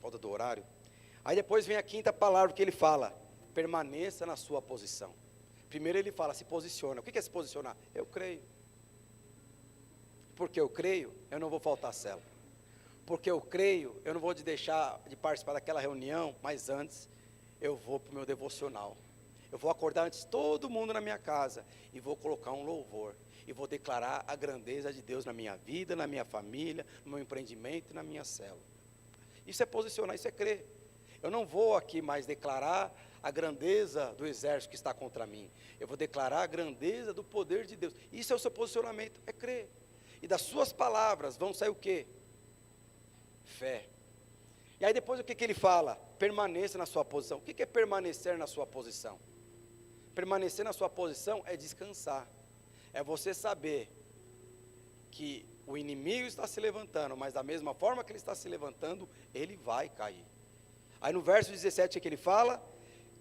Falta do horário. Aí depois vem a quinta palavra que ele fala. Permaneça na sua posição. Primeiro ele fala, se posiciona. O que é se posicionar? Eu creio. Porque eu creio, eu não vou faltar a célula. Porque eu creio, eu não vou deixar de participar daquela reunião, mas antes eu vou para o meu devocional. Eu vou acordar antes todo mundo na minha casa e vou colocar um louvor. E vou declarar a grandeza de Deus na minha vida, na minha família, no meu empreendimento e na minha célula. Isso é posicionar, isso é crer. Eu não vou aqui mais declarar a grandeza do exército que está contra mim. Eu vou declarar a grandeza do poder de Deus. Isso é o seu posicionamento, é crer. E das suas palavras vão sair o quê? Fé. E aí depois o que ele fala? Permaneça na sua posição. O que é permanecer na sua posição? Permanecer na sua posição é descansar. É você saber que o inimigo está se levantando, mas da mesma forma que ele está se levantando, ele vai cair. Aí no verso 17 é que ele fala,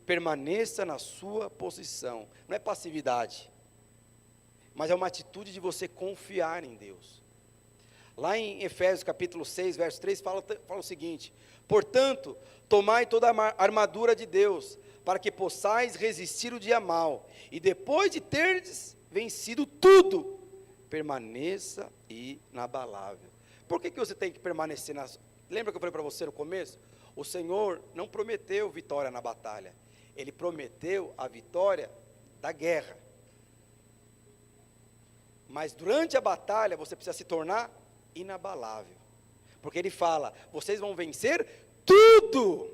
permaneça na sua posição. Não é passividade, mas é uma atitude de você confiar em Deus. Lá em Efésios capítulo 6, verso 3, fala o seguinte, portanto, tomai toda a armadura de Deus, para que possais resistir o dia mau, e depois de terdes vencido tudo, permaneça inabalável. Por que você tem que permanecer Lembra que eu falei para você no começo? O Senhor não prometeu vitória na batalha, Ele prometeu a vitória da guerra. Mas durante a batalha você precisa se tornar inabalável. Porque ele fala, vocês vão vencer tudo.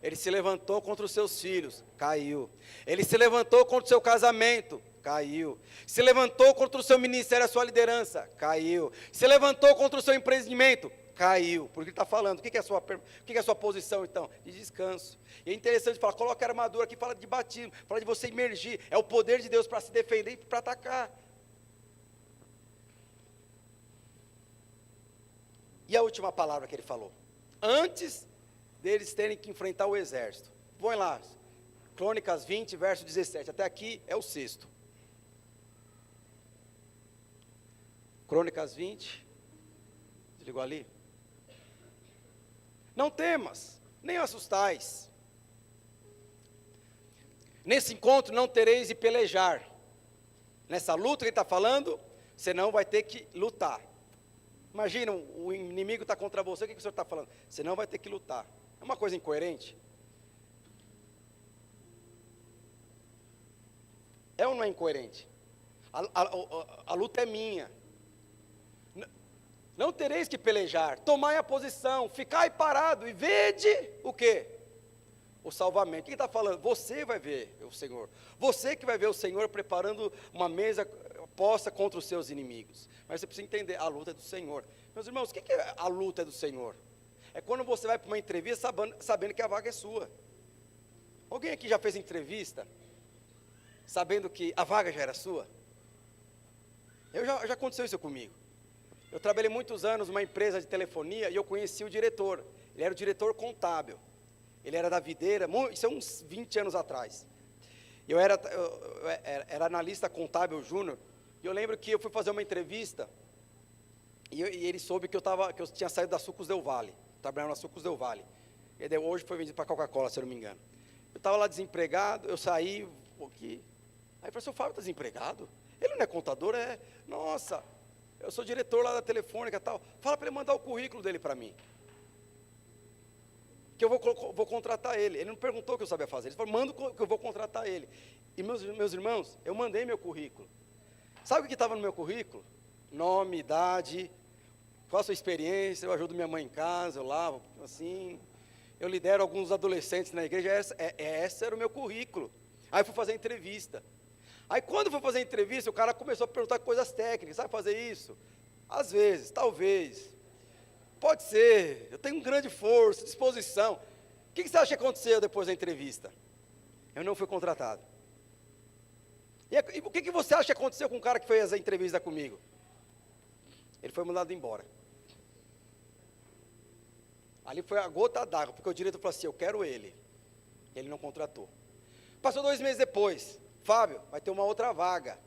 Ele se levantou contra os seus filhos, caiu. Ele se levantou contra o seu casamento, caiu. Se levantou contra o seu ministério, a sua liderança, caiu. Se levantou contra o seu empreendimento, caiu. Porque ele está falando, o que é a sua posição então? De descanso. E é interessante falar, coloca a armadura aqui, fala de batismo, fala de você emergir. É o poder de Deus para se defender e para atacar. E a última palavra que ele falou, antes deles terem que enfrentar o exército. Põe lá, Crônicas 20, verso 17, até aqui é o sexto. Crônicas 20, desligou ali? Não temas, nem assustais. Nesse encontro não tereis de pelejar. Nessa luta que ele está falando, você não vai ter que lutar. Imagina, o inimigo está contra você, o que o senhor está falando? Você não vai ter que lutar. É uma coisa incoerente? É ou não é incoerente? A luta é minha. Não tereis que pelejar, tomai a posição, ficai parado e vede o quê? O salvamento. Quem está falando? Você vai ver o Senhor. Você que vai ver o Senhor preparando uma mesa posta contra os seus inimigos. Mas você precisa entender, a luta é do Senhor. Meus irmãos, o que é a luta do Senhor? É quando você vai para uma entrevista sabendo que a vaga é sua. Alguém aqui já fez entrevista sabendo que a vaga já era sua? Já aconteceu isso comigo. Eu trabalhei muitos anos numa empresa de telefonia e eu conheci o diretor. Ele era o diretor contábil. Ele era da Videira, isso é uns 20 anos atrás. Eu era analista contábil júnior. E eu lembro que eu fui fazer uma entrevista e ele soube que eu tinha saído da Sucos Del Valle. Trabalhava na Sucos Del Valle. E hoje foi vendido para Coca-Cola, se eu não me engano. Eu estava lá desempregado, eu saí um pouquinho. Aí eu falei, seu Fábio está desempregado? Ele não é contador? Nossa, eu sou diretor lá da Telefônica e tal. Fala para ele mandar o currículo dele para mim. Que eu vou contratar ele. Ele não perguntou o que eu sabia fazer. Ele falou, manda que eu vou contratar ele. E meus irmãos, eu mandei meu currículo. Sabe o que estava no meu currículo? Nome, idade, qual a sua experiência, eu ajudo minha mãe em casa, eu lavo, assim, eu lidero alguns adolescentes na igreja, esse era o meu currículo. Aí eu fui fazer entrevista. Aí quando eu fui fazer entrevista, o cara começou a perguntar coisas técnicas, sabe fazer isso? Às vezes, talvez, pode ser, eu tenho grande força, disposição. O que você acha que aconteceu depois da entrevista? Eu não fui contratado. E o que você acha que aconteceu com o cara que fez a entrevista comigo? Ele foi mandado embora. Ali foi a gota d'água, porque o diretor falou assim, eu quero ele. Ele não contratou. Passou 2 meses depois, Fábio, vai ter uma outra vaga,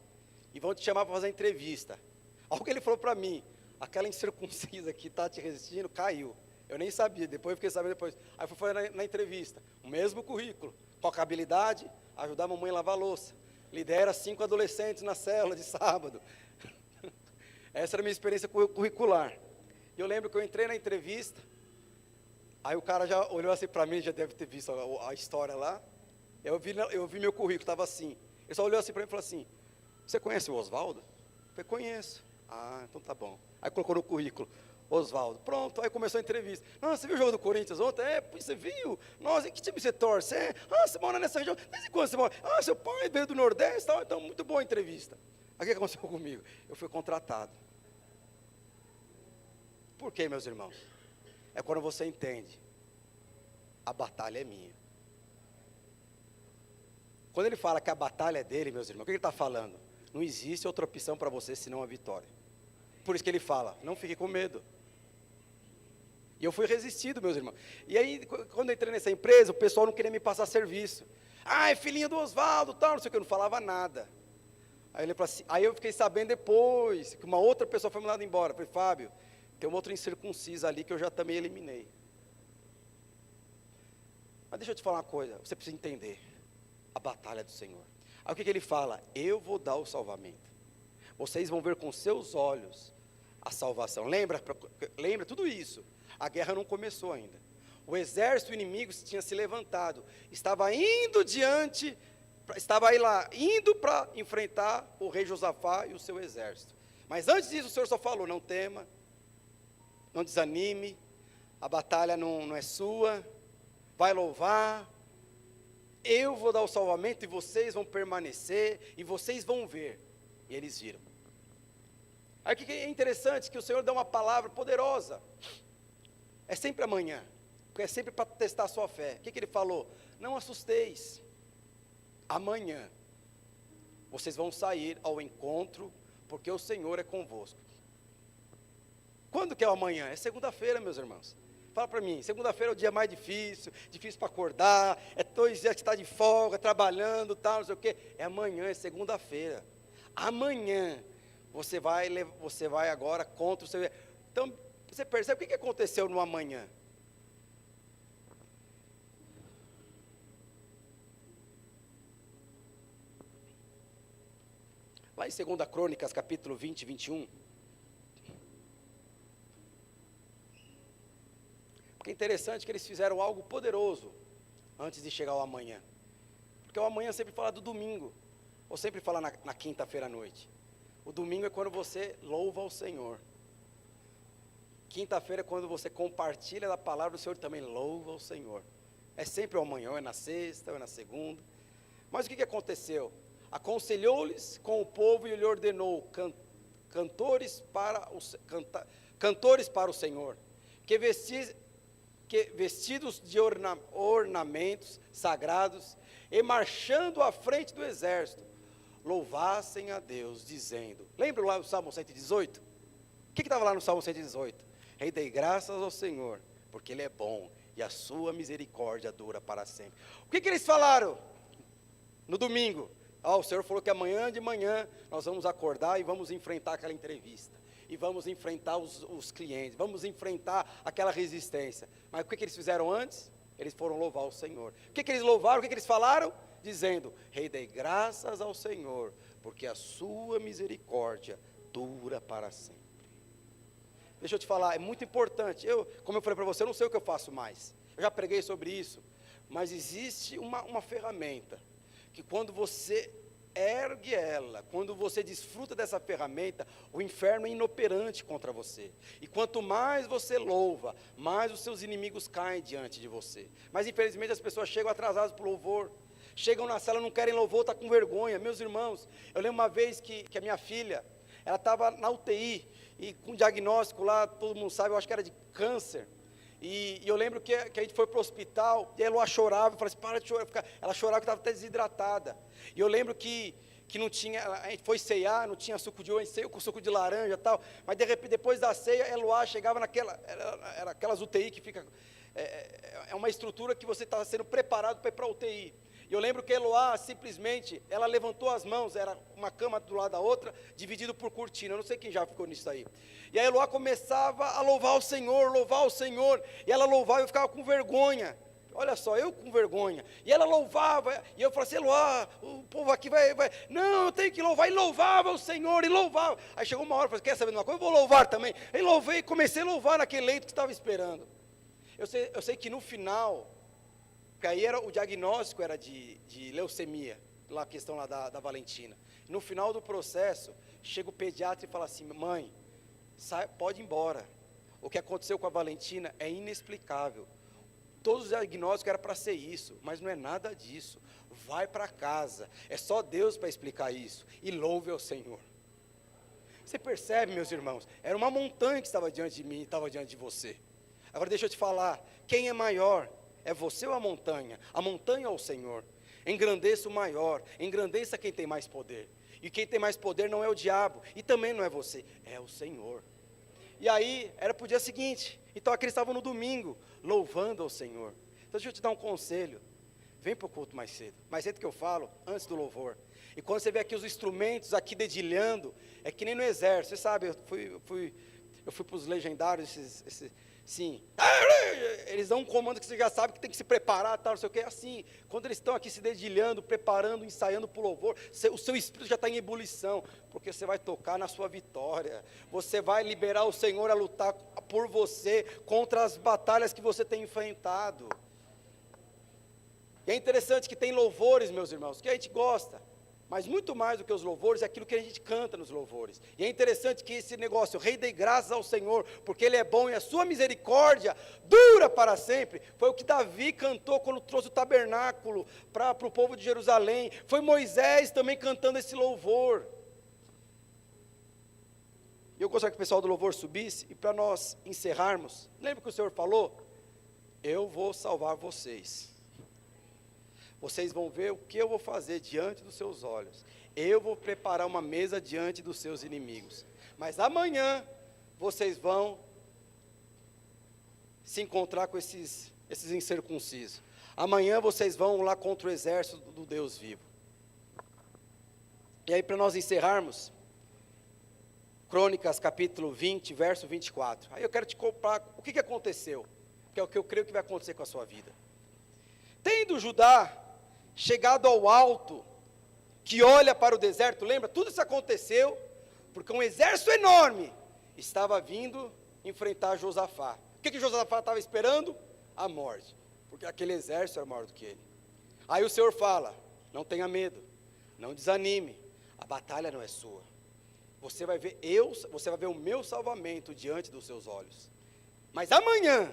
e vão te chamar para fazer a entrevista. Algo que ele falou para mim, aquela incircuncisa que está te resistindo, caiu. Eu nem sabia, depois eu fiquei sabendo depois. Aí eu fui fazer na entrevista, o mesmo currículo, com a habilidade, ajudar a mamãe a lavar a louça. Lidera 5 adolescentes na célula de sábado. Essa era a minha experiência curricular. E eu lembro que eu entrei na entrevista, aí o cara já olhou assim para mim, já deve ter visto a história lá. Eu vi meu currículo, estava assim. Ele só olhou assim para mim e falou assim, você conhece o Oswaldo? Eu falei, conheço. Ah, então tá bom. Aí colocou no currículo, Oswaldo. Pronto, aí começou a entrevista. Nossa, você viu o jogo do Corinthians ontem? Você viu? Nossa, em que time você torce? Você mora nessa região? Desde quando você mora? Seu pai veio do Nordeste, tal. Então, muito boa a entrevista. Aí o que aconteceu comigo? Eu fui contratado. Por quê, meus irmãos? É quando você entende, a batalha é minha. Quando ele fala que a batalha é dele, meus irmãos, o que ele está falando? Não existe outra opção para você senão a vitória. Por isso que ele fala, não fique com medo. E eu fui resistido, meus irmãos. E aí, quando eu entrei nessa empresa, o pessoal não queria me passar serviço. É filhinho do Oswaldo, tal, não sei o que, eu não falava nada. Aí ele falou assim, aí eu fiquei sabendo depois, que uma outra pessoa foi mandada embora. Eu falei, Fábio, tem uma outra incircuncisa ali que eu já também eliminei. Mas deixa eu te falar uma coisa, você precisa entender. A batalha do Senhor. Aí o que ele fala? Eu vou dar o salvamento. Vocês vão ver com seus olhos a salvação. Lembra tudo isso. A guerra não começou ainda. O exército inimigo tinha se levantado. Estava indo para enfrentar o rei Josafá e o seu exército. Mas antes disso o Senhor só falou, não tema, não desanime, a batalha não é sua, vai louvar, eu vou dar o salvamento e vocês vão permanecer, e vocês vão ver. E eles viram. Aí o que é interessante, que o Senhor dá uma palavra poderosa, é sempre amanhã, porque é sempre para testar a sua fé. O que Ele falou? Não assusteis, amanhã, vocês vão sair ao encontro, porque o Senhor é convosco. Quando que é o amanhã? É segunda-feira, meus irmãos. Fala para mim, segunda-feira é o dia mais difícil para acordar, é 2 dias que está de folga, trabalhando, tal, não sei o quê. É amanhã, é segunda-feira. Amanhã, você vai agora contra o seu... Então, você percebe o que aconteceu no amanhã? Lá em 2 Crônicas, capítulo 20 e 21, porque é interessante que eles fizeram algo poderoso antes de chegar ao amanhã, porque o amanhã sempre fala do domingo, ou sempre fala na quinta-feira à noite. O domingo é quando você louva ao Senhor, quinta-feira é quando você compartilha da palavra do Senhor, também louva ao Senhor. É sempre o amanhã, ou é na sexta, ou é na segunda. Mas o que aconteceu? Aconselhou-lhes com o povo e lhe ordenou cantores para o Senhor, que vestidos de ornamentos sagrados, e marchando à frente do exército, louvassem a Deus, dizendo, lembra lá no Salmo 118? O que estava lá no Salmo 118? Rendei graças ao Senhor, porque Ele é bom, e a sua misericórdia dura para sempre. O que eles falaram no domingo? O Senhor falou que amanhã de manhã nós vamos acordar e vamos enfrentar aquela entrevista, e vamos enfrentar os clientes, vamos enfrentar aquela resistência. Mas o que eles fizeram antes? Eles foram louvar o Senhor. O que eles louvaram? O que eles falaram? Dizendo, Rei, dei graças ao Senhor, porque a sua misericórdia dura para sempre. Deixa eu te falar, é muito importante. Como eu falei para você, eu não sei o que eu faço mais. Eu já preguei sobre isso, mas existe uma ferramenta, que quando você ergue ela, quando você desfruta dessa ferramenta, o inferno é inoperante contra você. E quanto mais você louva, mais os seus inimigos caem diante de você. Mas infelizmente as pessoas chegam atrasadas para o louvor, chegam na sala, não querem louvor, está com vergonha. Meus irmãos, eu lembro uma vez que a minha filha, ela estava na UTI, e com diagnóstico lá, todo mundo sabe, eu acho que era de câncer. E eu lembro que a gente foi para o hospital, e ela chorava, eu falei assim, para de chorar. Ela chorava que estava até desidratada. E eu lembro que não tinha, a gente foi ceiar, não tinha suco de uva, a gente ceia com suco de laranja e tal, mas de repente, depois da ceia, Eloá chegava era aquelas UTI que fica, é uma estrutura que você está sendo preparado para ir para a UTI. E eu lembro que Eloá, simplesmente, ela levantou as mãos, era uma cama do lado da outra, dividido por cortina, eu não sei quem já ficou nisso aí. E a Eloá começava a louvar o Senhor, e ela louvava e eu ficava com vergonha. Olha só, eu com vergonha. E ela louvava, e eu falei assim, Eloá, o povo aqui vai, não, eu tenho que louvar. E louvava o Senhor, e louvava. Aí chegou uma hora, eu falei, quer saber de uma coisa? Eu vou louvar também. E louvei, comecei a louvar naquele leito que estava esperando. Eu sei que no final, porque aí o diagnóstico era de leucemia, lá a questão lá da Valentina. No final do processo, chega o pediatra e fala assim, mãe, pode ir embora. O que aconteceu com a Valentina é inexplicável. Todos os diagnósticos eram para ser isso, mas não é nada disso. Vai para casa, é só Deus para explicar isso, e louve ao Senhor. Você percebe, meus irmãos, era uma montanha que estava diante de mim, estava diante de você. Agora deixa eu te falar, quem é maior? É você ou a montanha? A montanha ou o Senhor? Engrandeça o maior, engrandeça quem tem mais poder. E quem tem mais poder não é o diabo, e também não é você, é o Senhor. E aí, era para o dia seguinte. Então aqueles estavam no domingo, louvando ao Senhor. Então deixa eu te dar um conselho. Vem para o culto mais cedo que eu falo, antes do louvor. E quando você vê aqui os instrumentos aqui dedilhando, é que nem no exército. Você sabe, eu fui para os legendários, sim. Eles dão um comando que você já sabe que tem que se preparar, tal, não sei o que. Assim, quando eles estão aqui se dedilhando, preparando, ensaiando para o louvor, o seu espírito já está em ebulição, porque você vai tocar na sua vitória. Você vai liberar o Senhor a lutar por você, contra as batalhas que você tem enfrentado. E é interessante que tem louvores, meus irmãos, que a gente gosta. Mas muito mais do que os louvores, é aquilo que a gente canta nos louvores. E é interessante que esse negócio, Rei, dei graças ao Senhor, porque Ele é bom e a sua misericórdia dura para sempre. Foi o que Davi cantou quando trouxe o tabernáculo para o povo de Jerusalém. Foi Moisés também cantando esse louvor. Eu gostaria que o pessoal do louvor subisse, e para nós encerrarmos, lembra que o Senhor falou? Eu vou salvar vocês. Vocês vão ver o que eu vou fazer diante dos seus olhos. Eu vou preparar uma mesa diante dos seus inimigos. Mas amanhã, vocês vão se encontrar com esses incircuncisos. Amanhã vocês vão lá contra o exército do Deus vivo. E aí, para nós encerrarmos, Crônicas capítulo 20, verso 24. Aí eu quero te contar o que aconteceu, que é o que eu creio que vai acontecer com a sua vida. Tendo Judá chegado ao alto, que olha para o deserto, lembra? Tudo isso aconteceu, porque um exército enorme estava vindo enfrentar Josafá. O que Josafá estava esperando? A morte, porque aquele exército era maior do que ele. Aí o Senhor fala, não tenha medo, não desanime, a batalha não é sua. Você vai ver o meu salvamento diante dos seus olhos. Mas amanhã,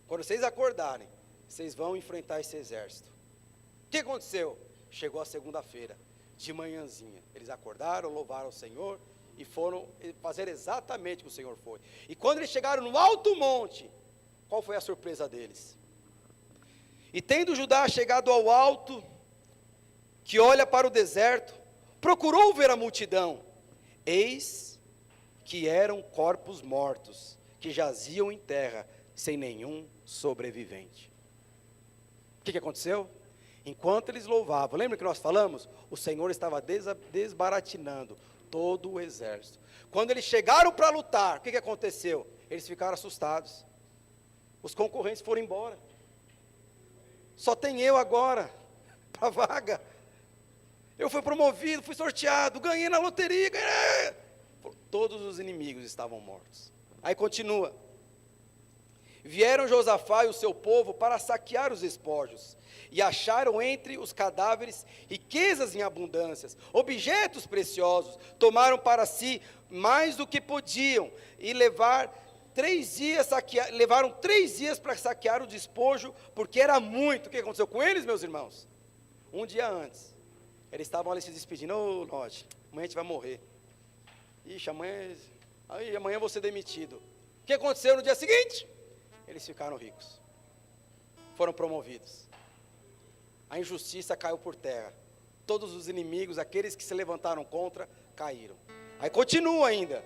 quando vocês acordarem, vocês vão enfrentar esse exército. O que aconteceu? Chegou a segunda-feira, de manhãzinha. Eles acordaram, louvaram o Senhor e foram fazer exatamente o que o Senhor foi. E quando eles chegaram no alto monte, qual foi a surpresa deles? E tendo Judá chegado ao alto, que olha para o deserto, procurou ver a multidão. Eis que eram corpos mortos, que jaziam em terra, sem nenhum sobrevivente. O que aconteceu? Enquanto eles louvavam, lembra que nós falamos? O Senhor estava desbaratinando todo o exército. Quando eles chegaram para lutar, o que aconteceu? Eles ficaram assustados. Os concorrentes foram embora. Só tem eu agora, para a vaga. Eu fui promovido, fui sorteado, ganhei na loteria, ganhei. Todos os inimigos estavam mortos. Aí continua. Vieram Josafá e o seu povo para saquear os despojos, e acharam entre os cadáveres riquezas em abundâncias, objetos preciosos, tomaram para si mais do que podiam, e levaram 3 dias para saquear o despojo, porque era muito. O que aconteceu com eles, meus irmãos? Um dia antes, eles estavam ali se despedindo, ô Lorde, amanhã a gente vai morrer, ixi, amanhã eu vou ser demitido. O que aconteceu no dia seguinte? Eles ficaram ricos, foram promovidos, a injustiça caiu por terra, todos os inimigos, aqueles que se levantaram contra, caíram. Aí continua ainda,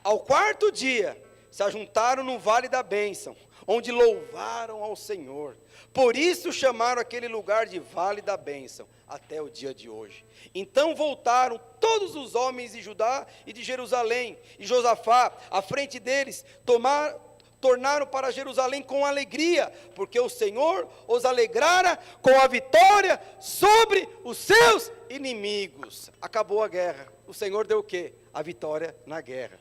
ao 4º dia, se ajuntaram no vale da bênção, onde louvaram ao Senhor, por isso chamaram aquele lugar de vale da bênção, até o dia de hoje. Então voltaram todos os homens de Judá e de Jerusalém, e Josafá, à frente deles, tornaram para Jerusalém com alegria, porque o Senhor os alegrara com a vitória sobre os seus inimigos. Acabou a guerra, o Senhor deu o quê? A vitória na guerra.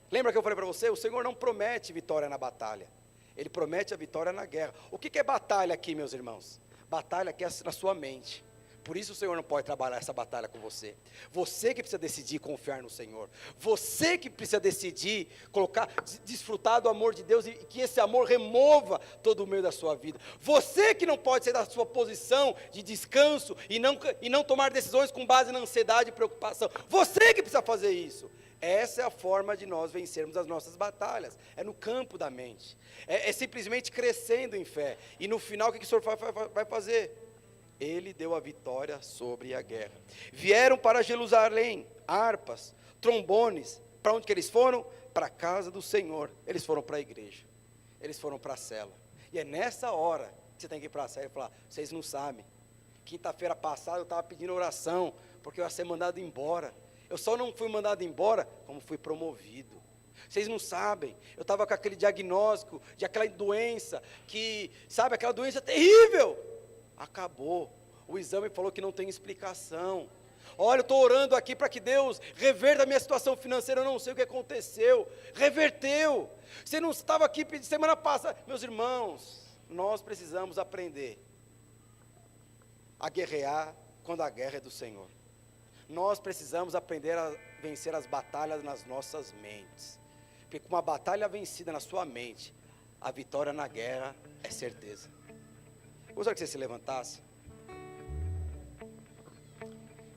Lembra que eu falei para você? O Senhor não promete vitória na batalha, Ele promete a vitória na guerra. O que é batalha aqui, meus irmãos? Batalha aqui é na sua mente. Por isso o Senhor não pode trabalhar essa batalha com você. Você que precisa decidir confiar no Senhor. Você que precisa decidir desfrutar do amor de Deus e que esse amor remova todo o meio da sua vida. Você que não pode sair da sua posição de descanso e não tomar decisões com base na ansiedade e preocupação. Você que precisa fazer isso. Essa é a forma de nós vencermos as nossas batalhas, é no campo da mente, é simplesmente crescendo em fé, e no final o que o Senhor vai fazer? Ele deu a vitória sobre a guerra. Vieram para Jerusalém, harpas, trombones, para onde que eles foram? Para a casa do Senhor, eles foram para a igreja, eles foram para a cela, e é nessa hora que você tem que ir para a cela e falar, vocês não sabem, quinta-feira passada eu estava pedindo oração, porque eu ia ser mandado embora. Eu só não fui mandado embora, como fui promovido. Vocês não sabem, eu estava com aquele diagnóstico, de aquela doença, aquela doença terrível. Acabou, o exame falou que não tem explicação. Olha, eu estou orando aqui para que Deus reverta a minha situação financeira, eu não sei o que aconteceu. Reverteu. Você não estava aqui semana passada. Meus irmãos, nós precisamos aprender a guerrear quando a guerra é do Senhor. Nós precisamos aprender a vencer as batalhas nas nossas mentes. Porque com uma batalha vencida na sua mente, a vitória na guerra é certeza. Gostaria que você se levantasse.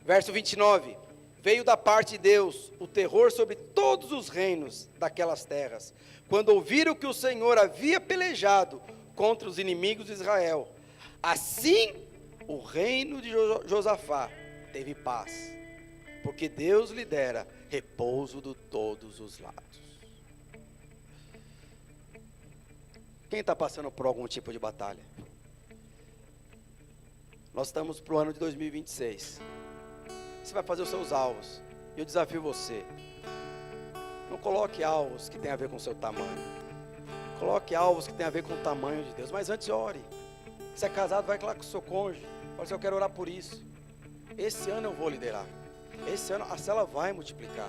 Verso 29. Veio da parte de Deus o terror sobre todos os reinos daquelas terras, quando ouviram que o Senhor havia pelejado contra os inimigos de Israel. Assim, o reino de Josafá teve paz, porque Deus lhe dera repouso de todos os lados. Quem está passando por algum tipo de batalha? Nós estamos para o ano de 2026. Você vai fazer os seus alvos. E eu desafio você. Não coloque alvos que tem a ver com o seu tamanho. Coloque alvos que tem a ver com o tamanho de Deus. Mas antes ore. Se é casado, vai lá com o seu cônjuge. Fala assim, eu quero orar por isso. Esse ano eu vou liderar. Esse ano a célula vai multiplicar.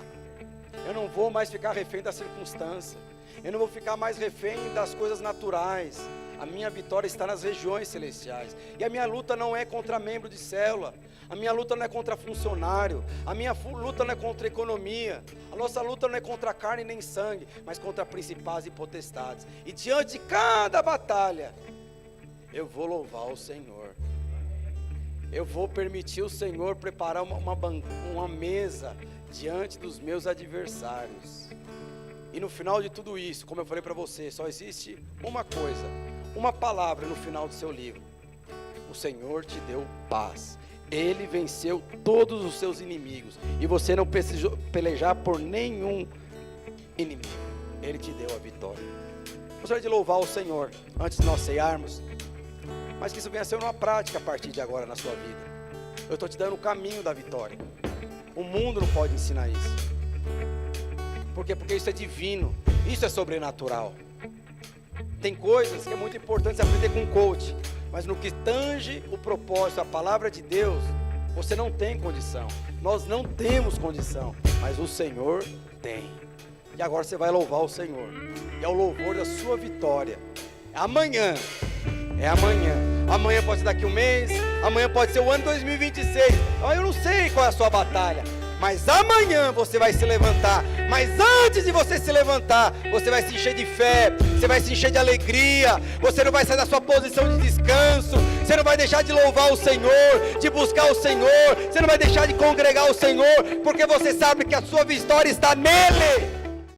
Eu não vou mais ficar refém da circunstância. Eu não vou ficar mais refém das coisas naturais. A minha vitória está nas regiões celestiais. E a minha luta não é contra membro de célula. A minha luta não é contra funcionário. A minha luta não é contra economia. A nossa luta não é contra carne nem sangue, mas contra principados e potestades. E diante de cada batalha, eu vou louvar o Senhor. Eu vou permitir o Senhor preparar uma mesa diante dos meus adversários. E no final de tudo isso, como eu falei para você, só existe uma coisa, uma palavra no final do seu livro: o Senhor te deu paz. Ele venceu todos os seus inimigos, e você não precisou pelejar por nenhum inimigo. Ele te deu a vitória. Gostaria de louvar o Senhor antes de nós ceiarmos, mas que isso venha a ser uma prática a partir de agora na sua vida. Eu estou te dando o caminho da vitória. O mundo não pode ensinar isso. Por quê? Porque isso é divino, isso é sobrenatural. Tem coisas que é muito importante você aprender com um coach, mas no que tange o propósito, a palavra de Deus, você não tem condição. Nós não temos condição, mas o Senhor tem. E agora você vai louvar o Senhor. É o louvor da sua vitória. Amanhã, é amanhã. Amanhã pode ser daqui um mês, amanhã pode ser o ano 2026. Eu não sei qual é a sua batalha, mas amanhã você vai se levantar. Mas antes de você se levantar, você vai se encher de fé, você vai se encher de alegria, você não vai sair da sua posição de descanso, você não vai deixar de louvar o Senhor, de buscar o Senhor, você não vai deixar de congregar o Senhor, porque você sabe que a sua vitória está nele.